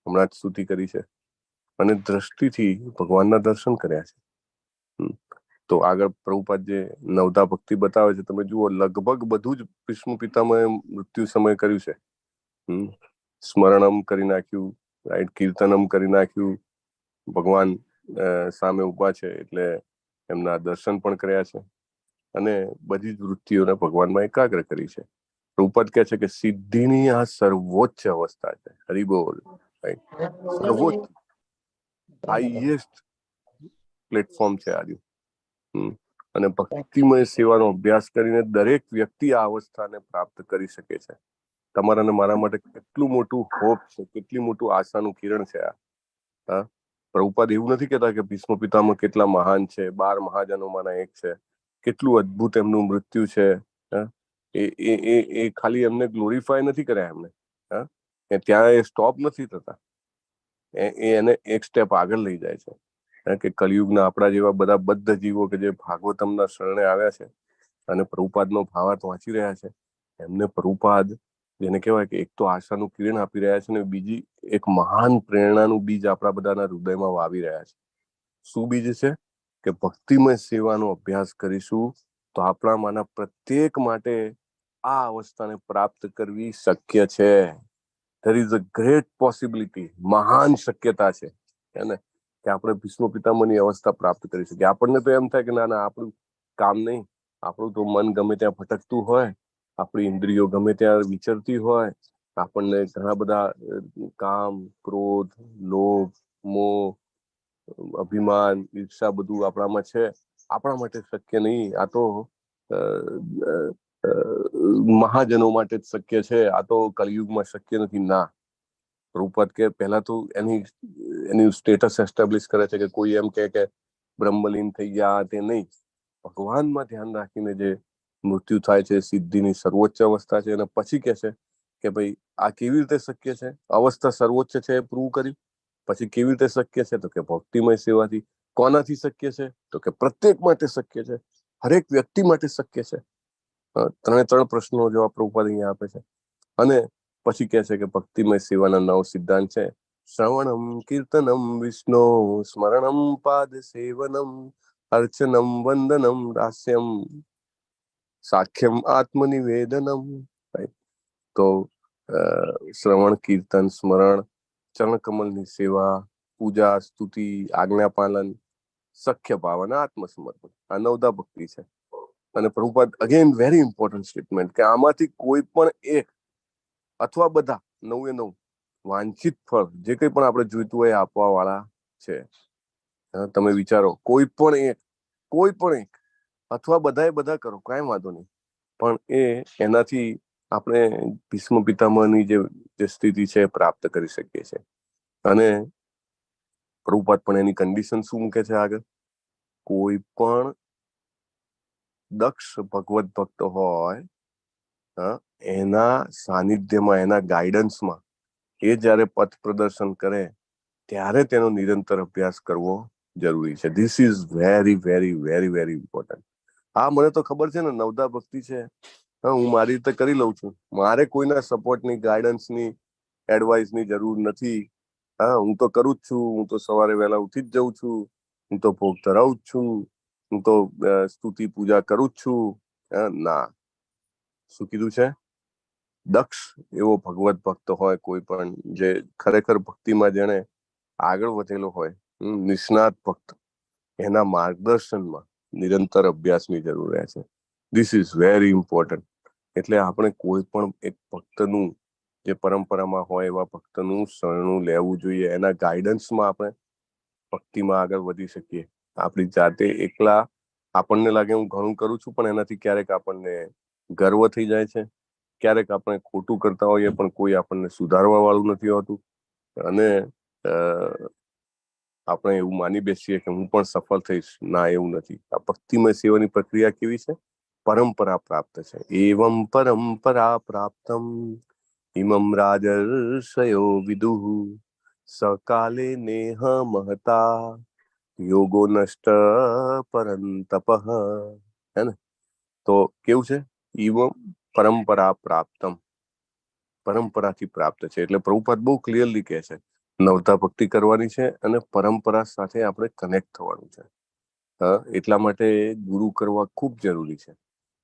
હમણાં જ સ્તુતિ કરી છે, અને દ્રષ્ટિથી ભગવાનના દર્શન કર્યા છે. તો આગળ પ્રભુપાદ જે નવધા ભક્તિ બતાવે છે, તમે જુઓ, લગભગ બધું જ ભીષ્મ પિતામહે મૃત્યુ સમયે કર્યું છે. સ્મરણમ કરી નાખ્યું, રાઈટ, કીર્તનમ કરી નાખ્યું, ભગવાન સામે ઉભા છે એટલે એમના દર્શન પણ કર્યા છે, અને બધી જ વૃત્તિઓને ભગવાનમાં એકાગ્ર કરી છે. પ્રભુપાદ કહે છે કે સિદ્ધિની આ સર્વોચ્ચ અવસ્થા છે. હરિબોલ. રાઈટ, સર્વોચ્ચ, હાઈએસ્ટ પ્લેટફોર્મ છે આજુ. અને ભક્તિમય સેવાનો અભ્યાસ કરીને દરેક વ્યક્તિ આ અવસ્થાને પ્રાપ્ત કરી શકે છે. તમારા અને મારા માટે કેટલું મોટું હોપ છે, કેટલી મોટું આશાનું કિરણ છે આ. પ્રભુપાદ એવું નથી કહેતા કે ભીષ્મ પિતામહ કેટલા મહાન છે, 12 મહાજનોમાંના એક છે, કેટલું અદ્ભુત એમનું મૃત્યુ છે. એ ખાલી એમને ગ્લોરીફાય નથી કર્યા એમને, ત્યાં એ સ્ટોપ નથી થતા, એને એક સ્ટેપ આગળ લઈ જાય છે. કે કલિયુગના આપણા જેવા બધા બદ્ધ જીવો કે જે ભાગવતમના શરણે આવ્યા છે અને પ્રભુપાદનો ભાવાર્થ વાંચી રહ્યા છે, એમને પ્રભુપાદ, જેને કહેવાય કે એક તો આશાનું કિરણ આપી રહ્યા છે, ને બીજી એક મહાન પ્રેરણાનું બીજ આપણા બધાના હૃદયમાં વાવી રહ્યા છે. શું બીજ છે? કે ભક્તિમય સેવાનો અભ્યાસ કરીશું તો આપણામાંના પ્રત્યેક માટે આ અવસ્થાને પ્રાપ્ત કરવી શક્ય છે. There is a great possibility, મહાન શક્યતા છે ને, કે આપણે ભીષ્મ પિતામહની અવસ્થા પ્રાપ્ત કરી શકીએ. આપણને તો એમ થાય કે ના, આપણું કામ નહીં, આપણું તો મન ગમે ત્યાં ભટકતું હોય, આપણી ઇન્દ્રિયો ગમે ત્યાં વિચરતી હોય, આપણને ઘણા બધા કામ, ક્રોધ, લોભ, મોહ, અભિમાન, ઈર્ષા બધું આપણામાં છે. આપણા માટે શક્ય નહીં, આ તો મહાજનો માટે જ શક્ય છે, આ તો કલયુગમાં શક્ય નથી. ના, પ્રભુપાદ કે પહેલા તો એની સ્ટેટસ એસ્ટાબ્લિશ કરે છે કે કોઈ એમ કે બ્રહ્મલીન થઈ ગયા, તે નહીં. ભગવાનમાં ધ્યાન રાખીને જે મૃત્યુ થાય છે, સિદ્ધિની સર્વોચ્ચ અવસ્થા છે. અને પછી કહે છે કે ભાઈ આ કેવી રીતે શક્ય છે? અવસ્થા સર્વોચ્ચ છે એ પ્રૂવ કર્યું. પછી કેવી રીતે શક્ય છે? તો કે ભક્તિમય સેવાથી. કોનાથી શક્ય છે? તો કે પ્રત્યેક માટે શક્ય છે, હરેક વ્યક્તિ માટે શક્ય છે. 3 પ્રશ્નો જવાબ પ્રભુપાદ અહીંયા આપે છે. અને પછી કહે છે કે ભક્તિમય સેવાના 9 સિદ્ધાંત છે. શ્રવણમ કીર્તનમ વિષ્ણુ સ્મરણમ પાદ સેવનમ અર્ચનમ વંદનમ દાસ્યમ સાખ્યમ આત્મનિવેદનમ. તો શ્રવણ, કીર્તન, સ્મરણ, ચરણ કમલની સેવા, પૂજા, સ્તુતિ, આજ્ઞાપાલન, સખ્ય ભાવ અને આત્મસમર્પણ, આ નવદા ભક્તિ છે. અને Prabhupada again very important statement કે આમાંથી કોઈ પણ એક અથવા બધા 9 વાંછિત ફળ જે કંઈ પણ આપણે જોઈતું હોય આપવા વાળા છે. તમે વિચારો, કોઈ પણ એક અથવા બધા કરો, કાંઈ વાંધો નહીં, પણ એનાથી આપણે ભીષ્મ પિતામહની જે સ્થિતિ છે પ્રાપ્ત કરી શકીએ છીએ. અને પ્રભુપાદ પણ એની કન્ડિશન શું મૂકે છે આગળ? કોઈ પણ દક્ષ ભગવત ભક્ત હોય, એના સાનિધ્યમાં, એના ગાઈડન્સમાં એ જ્યારે પથ પ્રદર્શન કરે ત્યારે તેનો નિરંતર અભ્યાસ કરવો જરૂરી છે. This is very very very very important. હા, મને તો ખબર છે ને, નવદા ભક્તિ છે, હું મારી રીતે કરી લઉં છું, મારે કોઈના સપોર્ટની, ગાઈડન્સની, એડવાઇસની જરૂર નથી. હું તો કરું જ છું. હું તો સવારે વહેલા ઉઠી જ જાઉં છું. હું તો ભોગ ધરાવું જ છું. હું તો સ્તુતિ પૂજા કરું જ છું. ના, શું કીધું છે? દક્ષ એવો ભગવત ભક્ત હોય, કોઈ પણ જે ખરેખર ભક્તિમાં જેને આગળ વધેલો હોય, નિષ્ણાત ભક્ત, એના માર્ગદર્શનમાં નિરંતર અભ્યાસની જરૂર રહે છે. This is very important. એટલે આપણે કોઈ પણ એક ભક્તનું, જે પરંપરામાં હોય એવા ભક્તનું શરણું લેવું જોઈએ. એના ગાઈડન્સમાં આપણે ભક્તિમાં આગળ વધી શકીએ. આપણી જાતે એકલા આપણને લાગે હું ઘણું કરું છું, પણ એનાથી ક્યારેક આપણને ગર્વ થઈ જાય છે, ક્યારેક આપણે ખોટું કરતા હોઈએ પણ કોઈ આપણને સુધારવા વાળું નથી હોતું, અને આપણે એવું માની બેસીએ કે હું પણ સફળ થઈશ. ના, એવું નથી. આ ભક્તિમય સેવાની પ્રક્રિયા કેવી છે? પરંપરા પ્રાપ્ત છે. એવમ પરંપરા પ્રાપ્તમ ઇમમ રાજર્ષયો વિદુઃ સકાલે નેહ મહતા યોગો નષ્ટ પરંતપ. હે ને? તો કેવું છે? ઇવમ પરંપરા પ્રાપ્તમ, પરંપરાથી પ્રાપ્ત છે. એટલે પ્રભુપાદ બહુ ક્લિયરલી કહે છે, નવતા ભક્તિ કરવાની છે અને પરંપરા સાથે આપણે કનેક્ટ થવાનું છે. એટલા માટે ગુરુ કરવા ખૂબ જરૂરી છે.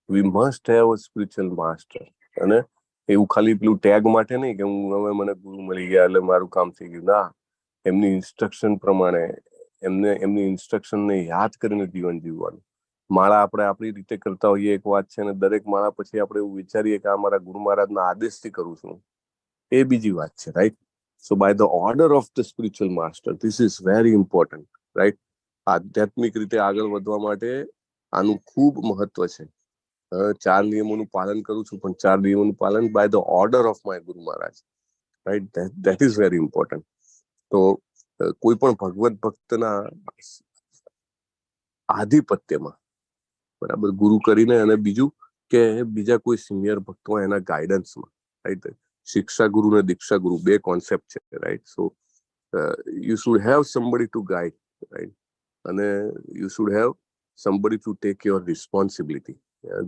We must have a spiritual master. અને એવું ખાલી પેલું ટેગ માટે નહીં કે હવે મને ગુરુ મળી ગયા એટલે મારું કામ થઈ ગયું. ના, એમની ઇન્સ્ટ્રક્શન પ્રમાણે, એમની ઇન્સ્ટ્રક્શનને યાદ કરીને જીવન જીવવાનું. માળા આપણે આપણી રીતે કરતા હોઈએ એક વાત છે, અને દરેક માળા પછી આપણે એવું વિચારીએ કે આ મારા ગુરુ મહારાજના આદેશથી કરું છું, એ બીજી વાત છે. Right? So by the order of the spiritual master, this is very important. Right? આધ્યાત્મિક રીતે આગળ વધવા માટે આનું ખૂબ મહત્વ છે. 4 નિયમોનું પાલન કરું છું, પણ 4 નિયમોનું પાલન by the order of my guru Maharaj. Right? That is very important. તો કોઈ પણ ભગવત ભક્તના આધિપત્યમાં, બરાબર, ગુરુ કરીને, અને બીજું કે બીજા કોઈ સિનિયર ભક્તો એના ગાઈડન્સમાં, રાઈટ? શિક્ષા ગુરુ અને દીક્ષા ગુરુ 2 કોન્સેપ્ટ છે. Right? So you should have somebody to guide, right? અને you should have somebody to take your responsibility.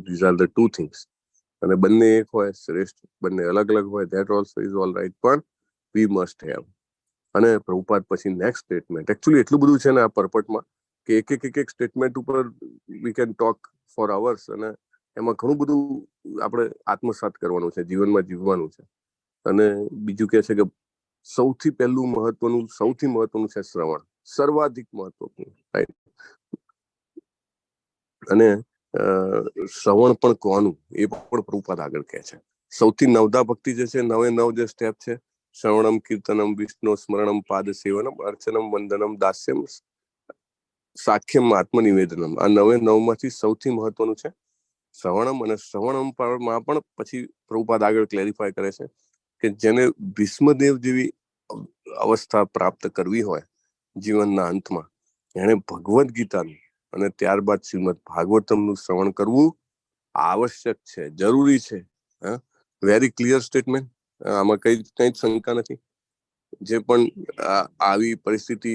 These are the 2 things. અને બંને એક હોય શ્રેષ્ઠ, બંને અલગ અલગ હોય, that also is all right, પણ we must have. અને પ્રભુપાદ પછી નેક્સ્ટ સ્ટેટમેન્ટ, એકચ્યુઅલી એટલું બધું છે ને આ પર્પટમાં કે એક સ્ટેટમેન્ટ ઉપર we can talk for hours, અને એમાં ઘણું બધું આપણે આત્મસાત કરવાનું છે, જીવનમાં જીવવાનું છે. અને બીજું કે છે કે સૌથી મહત્વનું છે શ્રવણ, સર્વાધિક મહત્વપૂર્ણ. રાઈટ? અને શ્રવણ પણ કોનું, એ પણ પ્રભુપાદ આગળ કહે છે. સૌથી નવદા ભક્તિ જે છે, 9 જે સ્ટેપ છે, શ્રવણમ, કીર્તનમ, વિષ્ણુ સ્મરણમ, પાદ સેવનમ, અર્ચનમ, વંદનમ, દાસ્યમ, સાખ્યમ, આત્મનિવેદનમ. આ 9 માંથી સૌથી મહત્વનું છે શ્રવણમ. અને શ્રવણમમાં પણ પછી પ્રભુપાદ આગળ ક્લેરિફાય કરે છે કે જેને ભીષ્મદેવ જેવી અવસ્થા પ્રાપ્ત કરવી હોય જીવનના અંતમાં, એને ભગવદ્ ગીતાનું અને ત્યારબાદ શ્રીમદ ભાગવતમનું શ્રવણ કરવું આવશ્યક છે, જરૂરી છે. Very clear statement. આમાં કઈ જ શંકા નથી. જે પણ આવી પરિસ્થિતિ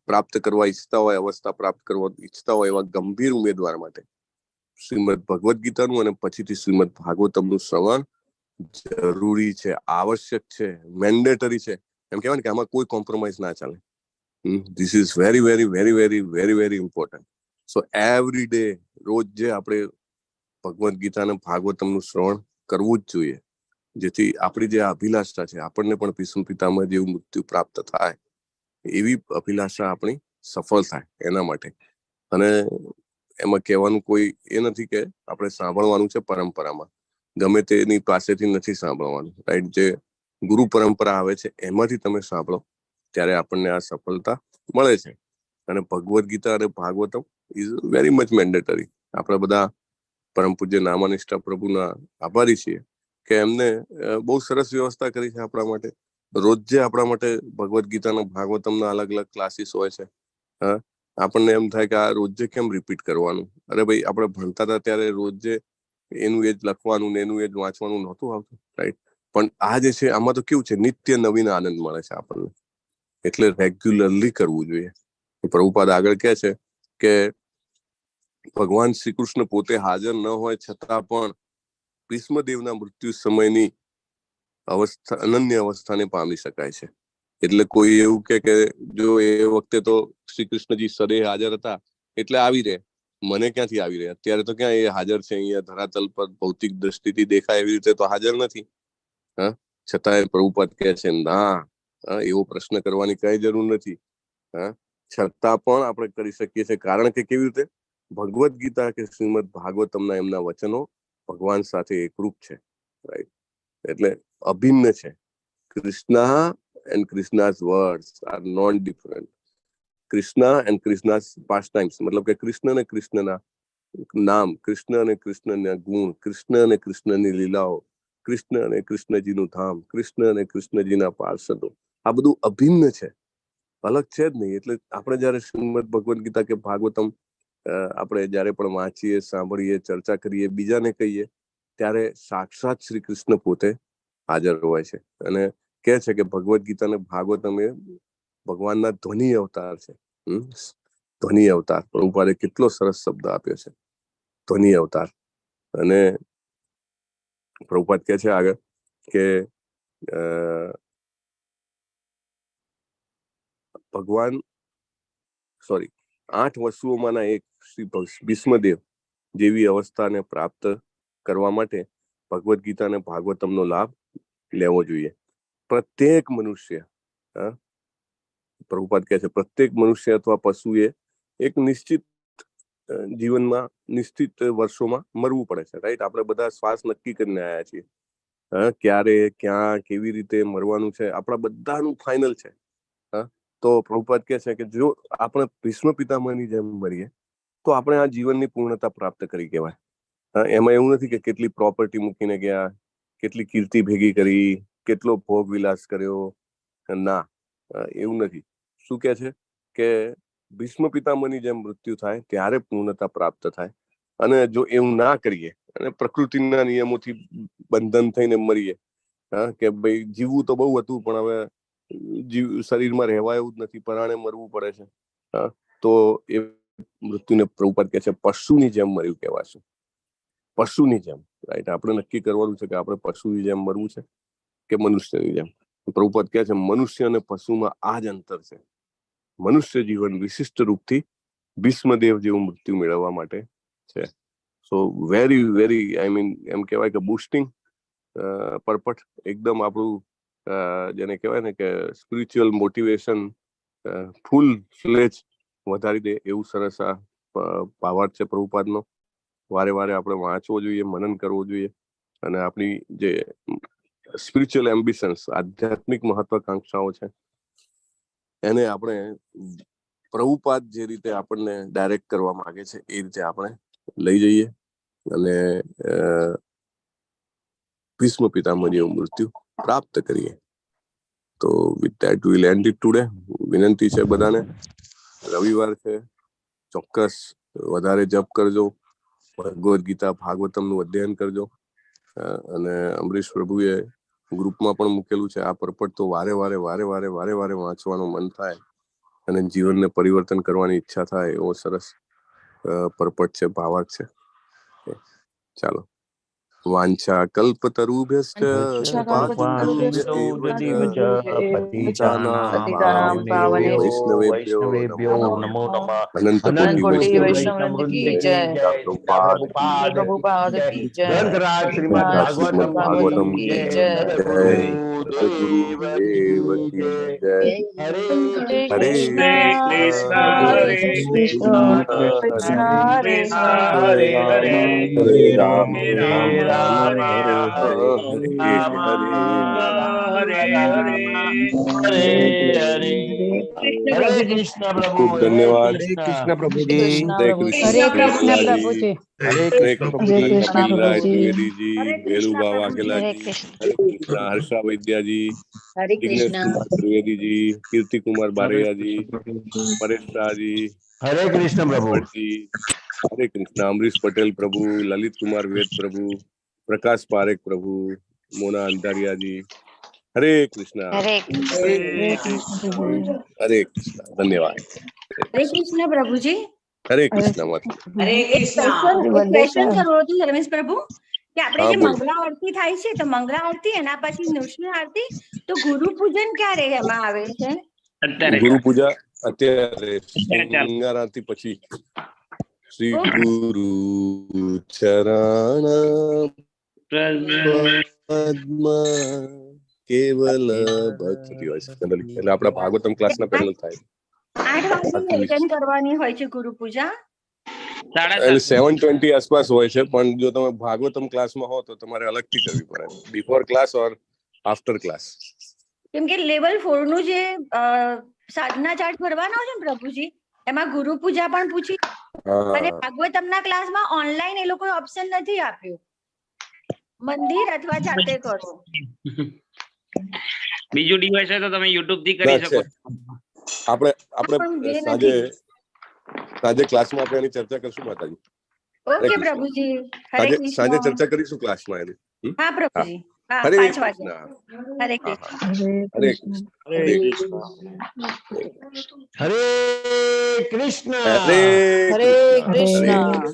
પ્રાપ્ત કરવા ઈચ્છતા હોય, અવસ્થા પ્રાપ્ત કરવા ઈચ્છતા હોય, એવા ગંભીર ઉમેદવાર માટે શ્રીમદ ભગવદ્ ગીતાનું અને પછીથી શ્રીમદ ભાગવતમનું શ્રવણ જરૂરી છે, આવશ્યક છે, મેન્ડેટરી છે. એમ કહેવાય ને કે આમાં કોઈ કોમ્પ્રોમાઇઝ ના ચાલે. This is very very very very very very important. So every day, રોજ જે આપણે ભગવદ્ ગીતા અને ભાગવતમનું શ્રવણ કરવું જ જોઈએ, જેથી આપણી જે અભિલાષા છે, આપણને પણ ભીષ્મ પિતામહ જેવું મૃત્યુ પ્રાપ્ત થાય એવી અભિલાષા આપણી સફળ થાય એના માટે. અને એમાં કહેવાનું કોઈ એ નથી કે આપણે સાંભળવાનું છે પરંપરામાં, ગમે તેની પાસેથી નથી સાંભળવાનું, રાઈટ? જે ગુરુ પરંપરા આવે છે એમાંથી તમે સાંભળો ત્યારે આપણને આ સફળતા મળે છે. અને ભગવદ્ ગીતા અને Bhagavatam is very much mandatory. આપણે બધા પરમ પૂજ્ય નામાનિષ્ઠા પ્રભુના આભારી છીએ કે એમને બહુ સરસ વ્યવસ્થા કરી છે આપણા માટે. રોજે આપણા માટે ભગવદ્ ગીતાના ભાગવતમના અલગ અલગ ક્લાસીસ હોય છે. હા, આપણને એમ થાય કે આ રોજે કેમ રિપીટ કરવાનું? અરે ભાઈ, આપણે ભણતા હતા ત્યારે રોજે એનું એ જ લખવાનું ને એનું એ જ વાંચવાનું નહોતું આવતું, રાઈટ? પણ આ જે છે આમાં તો કેવું છે, નિત્ય નવીન આનંદ મળે છે આપણને, એટલે રેગ્યુલરલી કરવું જોઈએ. પ્રભુપાદ આગળ કહે છે કે ભગવાન શ્રી કૃષ્ણ પોતે હાજર ન હોય છતાં પણ ભીષ્મદેવના મૃત્યુ સમયની અવસ્થા, અનન્ય અવસ્થાને પામી શકાય છે. એટલે કોઈ એવું કે જો એ વખતે તો શ્રી કૃષ્ણજી સદે હાજર હતા એટલે આવી રહે, મને ક્યાંથી આવી રહે? અત્યારે તો ક્યાં એ હાજર છે અહીંયા ધરાતલ પર, ભૌતિક દ્રષ્ટિથી દેખાય એવી રીતે તો હાજર નથી. હા, છતાં પ્રભુપાદ કહે છે ના, એવો પ્રશ્ન કરવાની કઈ જરૂર નથી. હા, છતાં પણ આપણે કરી શકીએ છીએ. કારણ કે કેવી રીતે? ભગવદ્ ગીતા કે શ્રીમદ ભાગવતમના એમના વચનો ભગવાન સાથે એકરૂપ છે, રાઈટ? એટલે અભિન્ન છે. Krishna and Krishna's words are non different. Krishna and Krishna's pastimes, મતલબ કે કૃષ્ણ અને કૃષ્ણના નામ, કૃષ્ણ અને કૃષ્ણના ગુણ, કૃષ્ણ અને કૃષ્ણની લીલાઓ, કૃષ્ણ અને કૃષ્ણજીનું ધામ, કૃષ્ણ અને કૃષ્ણજીના પાર્ષદો, આ બધું અભિન્ન છે, અલગ છે જ નહીં. એટલે આપણે જયારે શ્રીમદ ભગવદ્ ગીતા કે ભાગવતમ આપણે જયારે પણ વાંચીએ, સાંભળીએ, ચર્ચા કરીએ, બીજાને કહીએ, ત્યારે સાક્ષાત શ્રી કૃષ્ણ પોતે હાજર હોય છે. અને કહે છે કે ભગવદ્ ગીતા અને ભાગવતમ એ ભગવાનના ધ્વનિ અવતાર છે. ધ્વનિ અવતાર, પ્રભુપાદે કેટલો સરસ શબ્દ આપ્યો છે, ધ્વનિ અવતાર. અને પ્રભુપાદ કહે છે આગળ કે ભગવાન 8 વસ્તુઓમાંના એક શ્રી ભીષ્મદેવ જેવી અવસ્થાને પ્રાપ્ત કરવા માટે ભગવદ્ ગીતા અને ભાગવતમનો લાભ લેવો જોઈએ. પ્રત્યેક મનુષ્ય, પ્રભુપાદ કહે છે, પ્રત્યેક મનુષ્ય અથવા પશુએ એક નિશ્ચિત જીવનમાં નિશ્ચિત વર્ષોમાં મરવું પડે છે, રાઈટ? આપણે બધા શ્વાસ નક્કી કરીને આવ્યા છીએ. ક્યારે, ક્યાં, કેવી રીતે મરવાનું છે આપણા બધાનું ફાઇનલ છે. તો પ્રભુપાદ કહે છે કે જો આપણે ભીષ્મ પિતામહની જેમ મરીએ તો આપણે આ જીવનની પૂર્ણતા પ્રાપ્ત કરી કહેવાય. એમાં એવું નથી કે કેટલી પ્રોપર્ટી મૂકીને ગયા, કેટલી કીર્તિ ભેગી કરી, કેટલો ભોગ વિલાસ કર્યો. ના, એવું નથી. શું કહે છે કે ભીષ્મ પિતામહની જેમ મૃત્યુ થાય ત્યારે પૂર્ણતા પ્રાપ્ત થાય. અને જો એવું ના કરીએ અને પ્રકૃતિના નિયમોથી બંધન થઈને મરીએ, કે ભાઈ જીવવું તો બહુ હતું પણ હવે શરીરમાં રહેવાય એવું જ નથી, પરાણે મરવું પડે છે, તો એ મૃત્યુને પ્રભુપાદ કહે છે પશુની જેમ મર્યું કહેવાશે. પશુની જેમ, રાઈટ? આપણે નક્કી કરવાનું છે કે આપણે પશુની જેમ મરવું છે કે મનુષ્યની જેમ. પ્રભુપાદ કહે છે મનુષ્ય અને પશુમાં આ જ અંતર છે. મનુષ્ય જીવન વિશિષ્ટ રૂપથી ભીષ્મદેવ જેવું મૃત્યુ મેળવવા માટે છે. સો વેરી વેરી એમ કહેવાય કે બુસ્ટિંગ પરપટ, એકદમ આપણું જેને કહેવાય ને કે સ્પિરિચ્યુઅલ મોટિવેશન ફૂલ ફ્લેજ વધારી દે એવું સરસ આ ભાવાર્થ છે પ્રભુપાદનો. વારે વારે આપણે વાંચવો જોઈએ, મનન કરવો જોઈએ, અને આપણી જે સ્પિરિચ્યુઅલ એમ્બિશન્સ, આધ્યાત્મિક મહત્વાકાંક્ષાઓ છે એને આપણે પ્રભુપાદ જે રીતે આપણને ડાયરેક્ટ કરવા માંગે છે એ રીતે આપણે લઈ જઈએ અને ભીષ્મ પિતામહ જેવું મૃત્યુ પ્રાપ્ત કરીએ. તો with that we will and it today. વિનંતી છે બધાને, રવિવાર છે, ચોક્કસ વધારે જપ કરજો, ભગવદ્ ગીતા ભાગવતમનું અધ્યયન કરજો. અને અમરીશ પ્રભુએ ગ્રુપમાં પણ મૂકેલું છે આ પરપટ, તો વારે વારે વાંચવાનું મન થાય અને જીવનને પરિવર્તન કરવાની ઈચ્છા થાય એવો સરસ પરપટ છે, ભાવાર્થ છે. ચાલો, વાંછા કલ્પતરુભ્યશ્ચ પતિતાનાં વૈષ્ણવેભ્યો નમો નમઃ. અનંતકોટિ વૈષ્ણવવૃંદ કી જય. પ્રભુપાદ કી જય. ગ્રંથરાજ શ્રીમદ ભાગવતમ કી જય. સદગુરુદેવ કી જય. હરે કૃષ્ણ હરે કૃષ્ણ કૃષ્ણ હરે હરે હરે રામ રામ રામ હરે હરે રામ હરે હરે. હરે કૃષ્ણ પ્રભુ. ખૂબ ધન્યવાદ. હરે કૃષ્ણ પ્રભુજી. હરે કૃષ્ણ હરે કૃષ્ણ કપિલદાસજી. પ્રભુજી. હરે હરે કૃષ્ણ કૃષ્ણ પ્રભુજી. કપિલરાય ત્રિવેદીજી, હરે કૃષ્ણ વેરુબા પ્રભુજી. વાઘેલાજી, હરે કૃષ્ણ હર્ષા વૈદ્યાજી, હરે જિગ્નેશ કૃષ્ણ. કુમાર ત્રિવેદીજી, કીર્તિ કુમાર બારૈયાજી, પરેશ શાહજી, હરે કૃષ્ણ પ્રભુ. ભટ્ટજી, હરે કૃષ્ણ અમરીશ પટેલ પ્રભુ, લલિત કુમાર વેદ પ્રભુ, પ્રકાશ પારેખ પ્રભુ, મોના અંધારિયાજી. હરે કૃષ્ણ. હરે હરે કૃષ્ણ. ધન્યવાદ. કૃષ્ણ પ્રભુજી. હરે કૃષ્ણ માતા. હરે કૃષ્ણ. ક્વેશ્ચન કરવો હતું રમેશ પ્રભુ કે આપણે હા, જે બોલો. મંગળા આરતી થાય છે તો મંગળા આરતી એના પછી નૃસિંહ આરતી તો ગુરુ પૂજન ક્યારે એમાં આવે છે? ગુરુ પૂજા અત્યારે શૃંગાર આરતી પછી શ્રી ગુરુ ચરણ પદ્મ કેવલ ભક્તિ હોય છે generally. એટલે આપણા ભાગવતમ ક્લાસ ના પહેલા થાય. 8 વાગે એટેન્ડ કરવાની હોય છે ગુરુ પૂજા. એટલે 7:20 આસપાસ હોય છે, પણ જો તમે ભાગવતમ ક્લાસમાં હો તો તમારે અલગથી કરવી પડે, બિફોર ક્લાસ ઓર આફ્ટર ક્લાસ. કેમ કે લેવલ 4 નું જે સાધના ચાર્ટ ભરવાનો છે ને પ્રભુજી, એમાં ગુરુ પૂજા પણ પૂછી અને ભાગવતમના ક્લાસમાં ઓનલાઈન એ લોકોએ ઓપ્શન નથી આપ્યું, મંદિર અથવા જાતે કરો. બીજું ડિવાઇસ હોય તો તમે YouTube થી કરી શકો. આપણે સાંજે ક્લાસમાં આપણે એની ચર્ચા કરશું માતાજી. ઓકે પ્રભુજી. હરે કૃષ્ણ. સાંજે ચર્ચા કરીશું ક્લાસમાં એની. હા પ્રભુજી. હા, હરે 5 વાગે. હરે કૃષ્ણ. હરે કૃષ્ણ. હરે કૃષ્ણ. હરે કૃષ્ણ. હરે કૃષ્ણ.